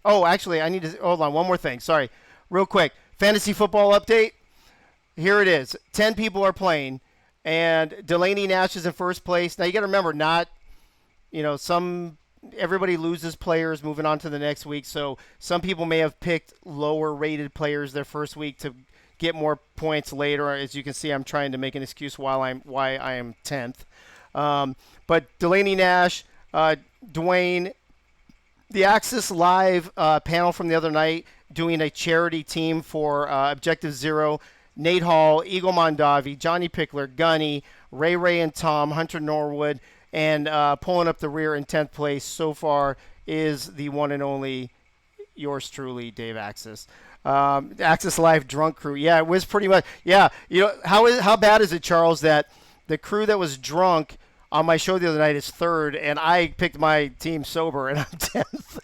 A: Oh, actually, I need to hold on. One more thing. Sorry, real quick. Fantasy football update. Here it is. 10 people are playing, and Delaney Nash is in first place. Now you got to remember, not everybody loses players moving on to the next week, so some people may have picked lower rated players their first week to get more points later. As you can see, I'm trying to make an excuse why I am 10th. But Delaney Nash, Dwayne, the Axis Live panel from the other night doing a charity team for Objective Zero. Nate Hall, Eagle Mondavi, Johnny Pickler, Gunny, Ray and Tom, Hunter Norwood, and pulling up the rear in 10th place so far is the one and only yours truly, Dave Axis. Axis Live Drunk Crew. Yeah, it was pretty much. Yeah, how bad is it, Charles, that the crew that was drunk on my show the other night is third, and I picked my team sober, and I'm 10th.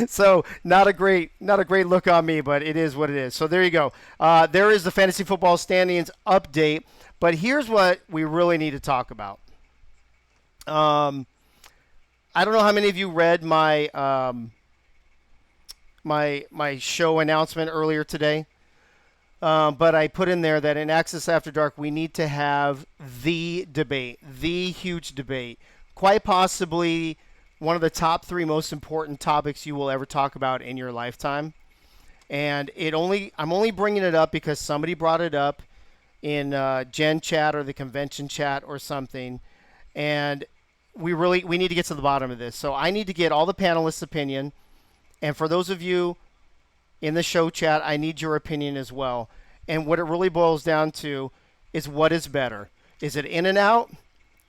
A: So not a great look on me, but it is what it is. So there you go. There is the fantasy football standings update. But here's what we really need to talk about. I don't know how many of you read my my show announcement earlier today, but I put in there that in Access After Dark we need to have the debate, the huge debate, quite possibly one of the top 3 most important topics you will ever talk about in your lifetime. And I'm only bringing it up because somebody brought it up in Gen Chat or the convention chat or something, and we need to get to the bottom of this. So I need to get all the panelists' opinion, and for those of you in the show chat, I need your opinion as well. And what it really boils down to is, what is better? Is it In-N-Out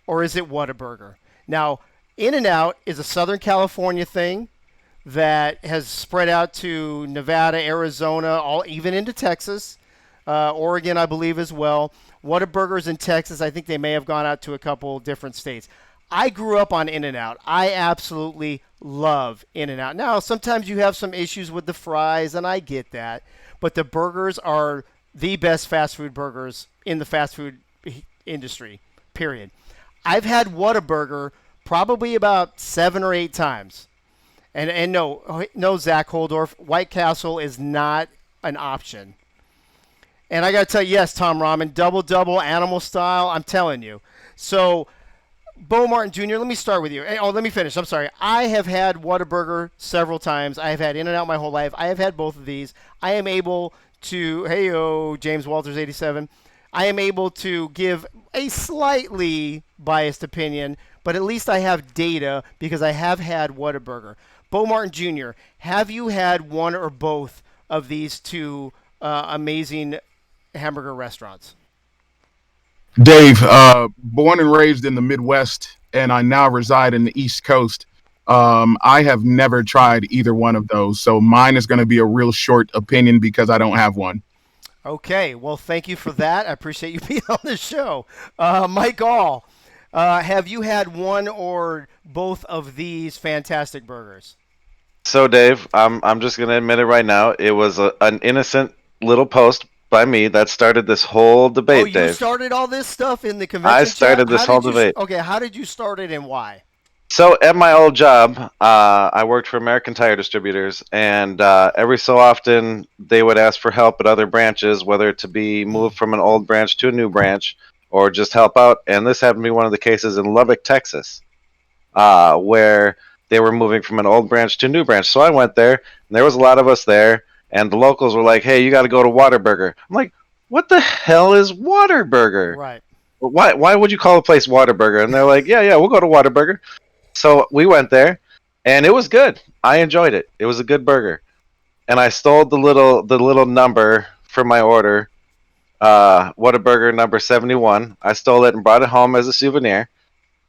A: or is it Whataburger? Now, In-N-Out is a Southern California thing that has spread out to Nevada, Arizona, even into Texas, Oregon, I believe, as well. Whataburger's in Texas. I think they may have gone out to a couple different states. I grew up on In-N-Out. I absolutely love In-N-Out. Now, sometimes you have some issues with the fries, and I get that, but the burgers are the best fast food burgers in the fast food industry, period. I've had Whataburger probably about 7 or 8 times. And no, Zach Holdorf, White Castle is not an option. And I got to tell you, yes, Tom Ramen, double, animal style, I'm telling you. So, Bo Martin Jr., let me start with you. Oh, let me finish. I'm sorry. I have had Whataburger several times. I have had In-N-Out my whole life. I have had both of these. I am able to, James Walters 87, I am able to give a slightly biased opinion, but at least I have data because I have had Whataburger. Bo Martin Jr., have you had one or both of these two amazing hamburger restaurants?
B: Dave, born and raised in the Midwest, and I now reside in the East Coast. I have never tried either one of those, so mine is going to be a real short opinion because I don't have one.
A: Okay, well, thank you for that. I appreciate you being on the show. Mike Gall, have you had one or both of these fantastic burgers?
D: So, Dave, I'm just going to admit it right now. It was an innocent little post by me that started this whole debate, Dave.
A: Oh, you started all this stuff in the convention
D: I started
A: chat?
D: this whole debate.
A: Okay, how did you start it and why?
D: So at my old job, I worked for American Tire Distributors, and every so often they would ask for help at other branches, whether to be moved from an old branch to a new branch or just help out. And this happened to be one of the cases in Lubbock, Texas, where they were moving from an old branch to a new branch. So I went there, and there was a lot of us there, and the locals were like, "Hey, you got to go to Whataburger." I'm like, "What the hell is Whataburger?"
A: Right.
D: Why would you call a place Whataburger? And they're like, yeah, we'll go to Whataburger. So we went there, and it was good. I enjoyed it. It was a good burger. And I stole the little number for my order, Whataburger number 71. I stole it and brought it home as a souvenir.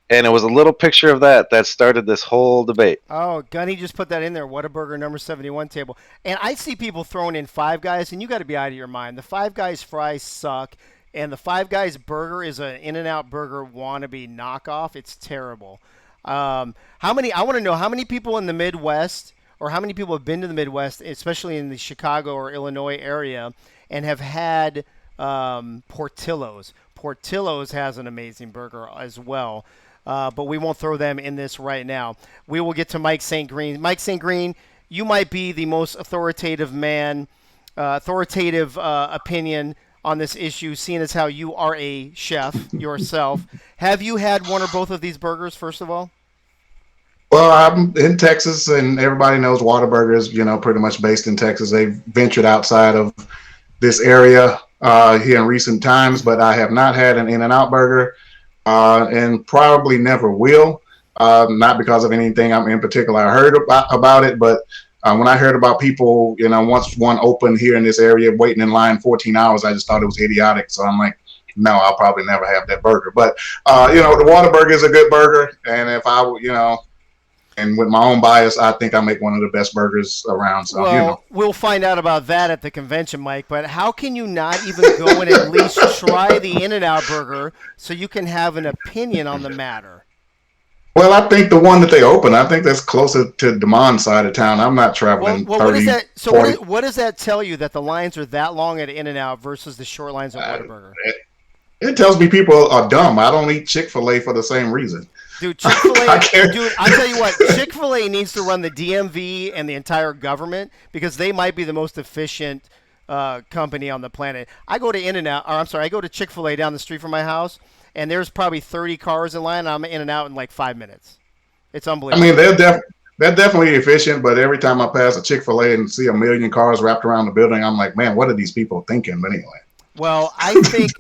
D: And it was a little picture of that started this whole debate.
A: Oh, Gunny just put that in there, Whataburger number 71 table. And I see people throwing in Five Guys, and you got to be out of your mind. The Five Guys fries suck, and the Five Guys burger is an In-N-Out burger wannabe knockoff. It's terrible. I want to know how many people in the Midwest, or how many people have been to the Midwest, especially in the Chicago or Illinois area, and have had Portillo's. Portillo's has an amazing burger as well. But we won't throw them in this right now. We will get to Mike St. Green. Mike St. Green, you might be the most authoritative opinion on this issue, seeing as how you are a chef yourself. Have you had one or both of these burgers, first of all?
E: Well, I'm in Texas, and everybody knows Whataburger is, pretty much based in Texas. They've ventured outside of this area here in recent times, but I have not had an In-N-Out burger, and probably never will. Not because of anything in particular I heard about it, but when I heard about people, once one opened here in this area, waiting in line 14 hours, I just thought it was idiotic. So I'm like, no, I'll probably never have that burger. But the Whataburger is a good burger, and if I, and with my own bias, I think I make one of the best burgers around. So,
A: well, we'll find out about that at the convention, Mike. But how can you not even go and at least try the In-N-Out burger so you can have an opinion on the matter?
E: Well, I think the one that they opened, I think that's closer to Demond's side of town. I'm not traveling 30,
A: what is that? So
E: 40.
A: what does that tell you that the lines are that long at In-N-Out versus the short lines at Whataburger?
E: It tells me people are dumb. I don't eat Chick-fil-A for the same reason.
A: Dude, Chick-fil-A, dude, I'll tell you what, Chick-fil-A needs to run the DMV and the entire government because they might be the most efficient company on the planet. I go to I go to Chick-fil-A down the street from my house, and there's probably 30 cars in line, and I'm in and out in like 5 minutes. It's unbelievable.
E: I mean, they're definitely efficient, but every time I pass a Chick-fil-A and see a million cars wrapped around the building, I'm like, man, what are these people thinking? But anyway.
A: Well, I think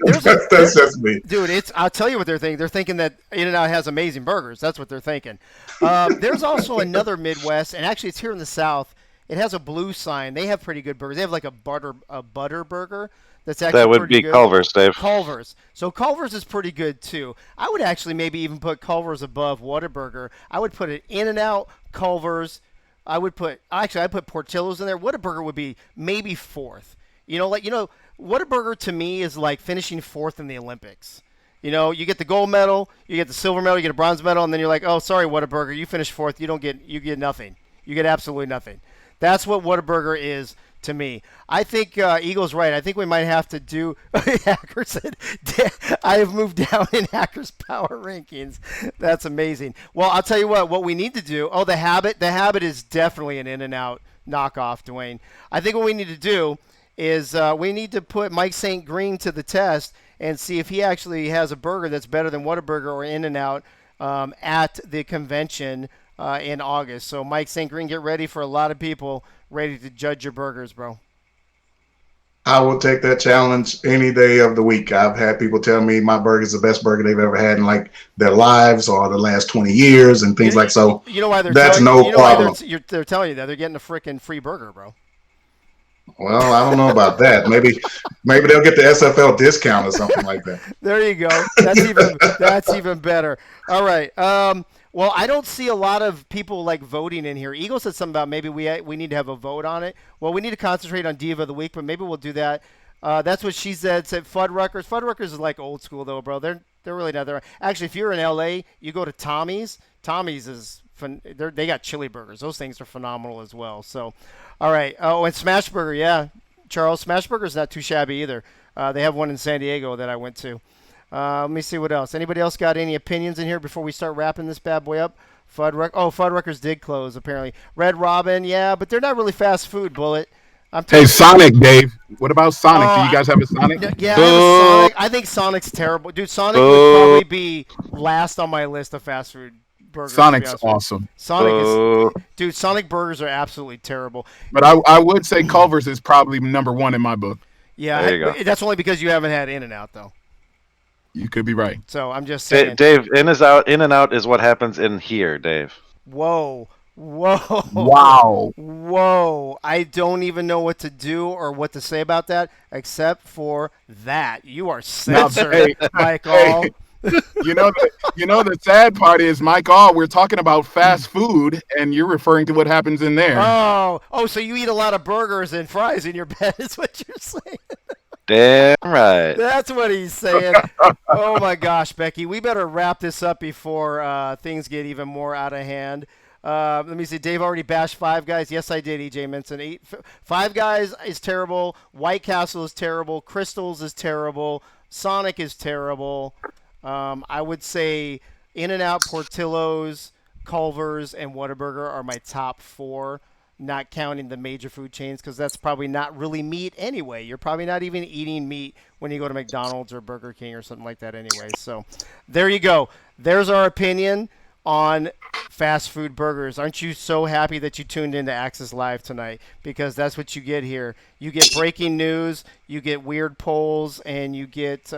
E: that's just me.
A: Dude, I'll tell you what they're thinking. They're thinking that In-N-Out has amazing burgers. That's what they're thinking. There's also another Midwest, and actually it's here in the South. It has a blue sign. They have pretty good burgers. They have like a butter burger that's actually
D: that would
A: pretty
D: be
A: good.
D: Culver's, Dave.
A: Culver's. So Culver's is pretty good too. I would actually maybe even put Culver's above Whataburger. I would put it In-N-Out, Culver's. I'd put Portillo's in there. Whataburger would be maybe fourth. Whataburger to me is like finishing fourth in the Olympics. You get the gold medal, you get the silver medal, you get a bronze medal, and then you're like, oh, sorry, Whataburger, you finished fourth. You get nothing. You get absolutely nothing. That's what Whataburger is to me. I think Eagle's right. I think we might have to do. Hacker said, I have moved down in Hacker's power rankings. That's amazing. Well, I'll tell you what we need to do. Oh, the Habit. The Habit is definitely an In-N-Out knockoff, Dwayne. I think what we need to do is we need to put Mike St. Green to the test and see if he actually has a burger that's better than Whataburger or In-N-Out at the convention in August. So, Mike St. Green, get ready for a lot of people ready to judge your burgers, bro.
E: I will take that challenge any day of the week. I've had people tell me my burger is the best burger they've ever had in like their lives or the last 20 years and things like so.
A: You know why they're
E: that's no problem.
A: They're telling you that they're getting a freaking free burger, bro.
E: Well, I don't know about that. Maybe they'll get the SFL discount or something like that.
A: There you go. That's even better. All right. Well, I don't see a lot of people like voting in here. Eagle said something about maybe we need to have a vote on it. Well, we need to concentrate on Diva of the Week, but maybe we'll do that. That's what she said. Said Fuddruckers. Fuddruckers is like old school though, bro. They're really not there. Actually, if you're in LA, you go to Tommy's. Tommy's is they got chili burgers. Those things are phenomenal as well. So, all right. Oh, and Smash Burger, yeah, Charles. Smash Burger is not too shabby either. They have one in San Diego that I went to. Let me see what else. Anybody else got any opinions in here before we start wrapping this bad boy up? Fuddruckers did close apparently. Red Robin, yeah, but they're not really fast food. Bullet.
B: Hey, Sonic, Dave. What about Sonic? Do you guys have a Sonic?
A: Yeah, I have a Sonic. I think Sonic's terrible, dude. Sonic would probably be last on my list of fast food burgers.
B: Sonic's awesome.
A: Sonic burgers are absolutely terrible.
B: But I would say Culver's is probably number one in my book.
A: Yeah,
D: there you go.
A: That's only because you haven't had In-N-Out though.
B: You could be right.
A: So I'm just saying.
D: Dave, In-N-Out is what happens in here, Dave.
A: Whoa.
B: Wow.
A: Whoa. I don't even know what to do or what to say about that except for that. You are censored, Michael.
B: Hey. You know the sad part is, Mike, we're talking about fast food, and you're referring to what happens in there.
A: Oh, so you eat a lot of burgers and fries in your bed is what you're saying.
D: Damn right.
A: That's what he's saying. Oh, my gosh, Becky. We better wrap this up before things get even more out of hand. Let me see. Dave already bashed Five Guys. Yes, I did, EJ Minson. Five Guys is terrible. White Castle is terrible. Crystals is terrible. Sonic is terrible. I would say In-N-Out, Portillo's, Culver's, and Whataburger are my top four. not counting the major food chains, because that's probably not really meat anyway. You're probably not even eating meat when you go to McDonald's or Burger King or something like that anyway. So there you go. There's our opinion on fast food burgers. Aren't you so happy that you tuned into Axis Live tonight? Because that's what you get here. You get breaking news, you get weird polls, and you get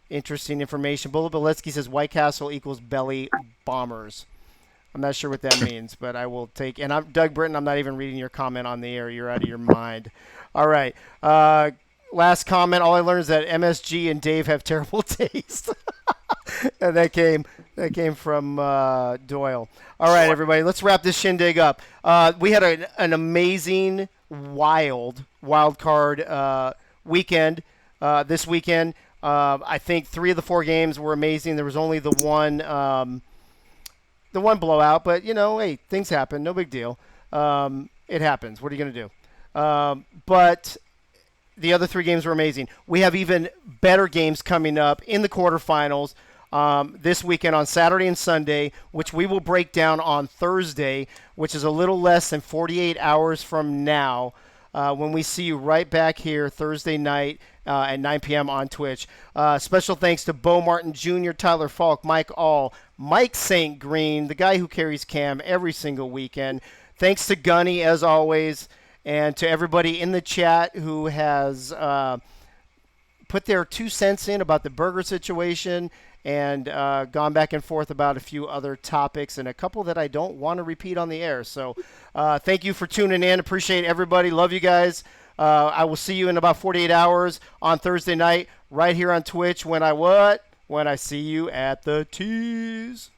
A: interesting information. Bullet Beletsky says White Castle equals belly bombers. I'm not sure what that means, but I will take. And I'm Doug Britton. I'm not even reading your comment on the air. You're out of your mind. All right. Last comment. All I learned is that MSG and Dave have terrible taste. And that came from Doyle. All right, everybody. Let's wrap this shindig up. We had an amazing wild card weekend this weekend. I think 3 of the 4 games were amazing. There was only the one blowout, but hey, things happen. No big deal. It happens. What are you going to do? But the other 3 games were amazing. We have even better games coming up in the quarterfinals this weekend on Saturday and Sunday, which we will break down on Thursday, which is a little less than 48 hours from now. When we see you right back here Thursday night at 9 p.m. on Twitch. Special thanks to Bo Martin Jr., Tyler Falk, Mike All, Mike St. Green, the guy who carries Cam every single weekend. Thanks to Gunny, as always, and to everybody in the chat who has put their 2 cents in about the burger situation and gone back and forth about a few other topics and a couple that I don't want to repeat on the air. So thank you for tuning in. Appreciate everybody. Love you guys. I will see you in about 48 hours on Thursday night right here on Twitch when I see you at the tees.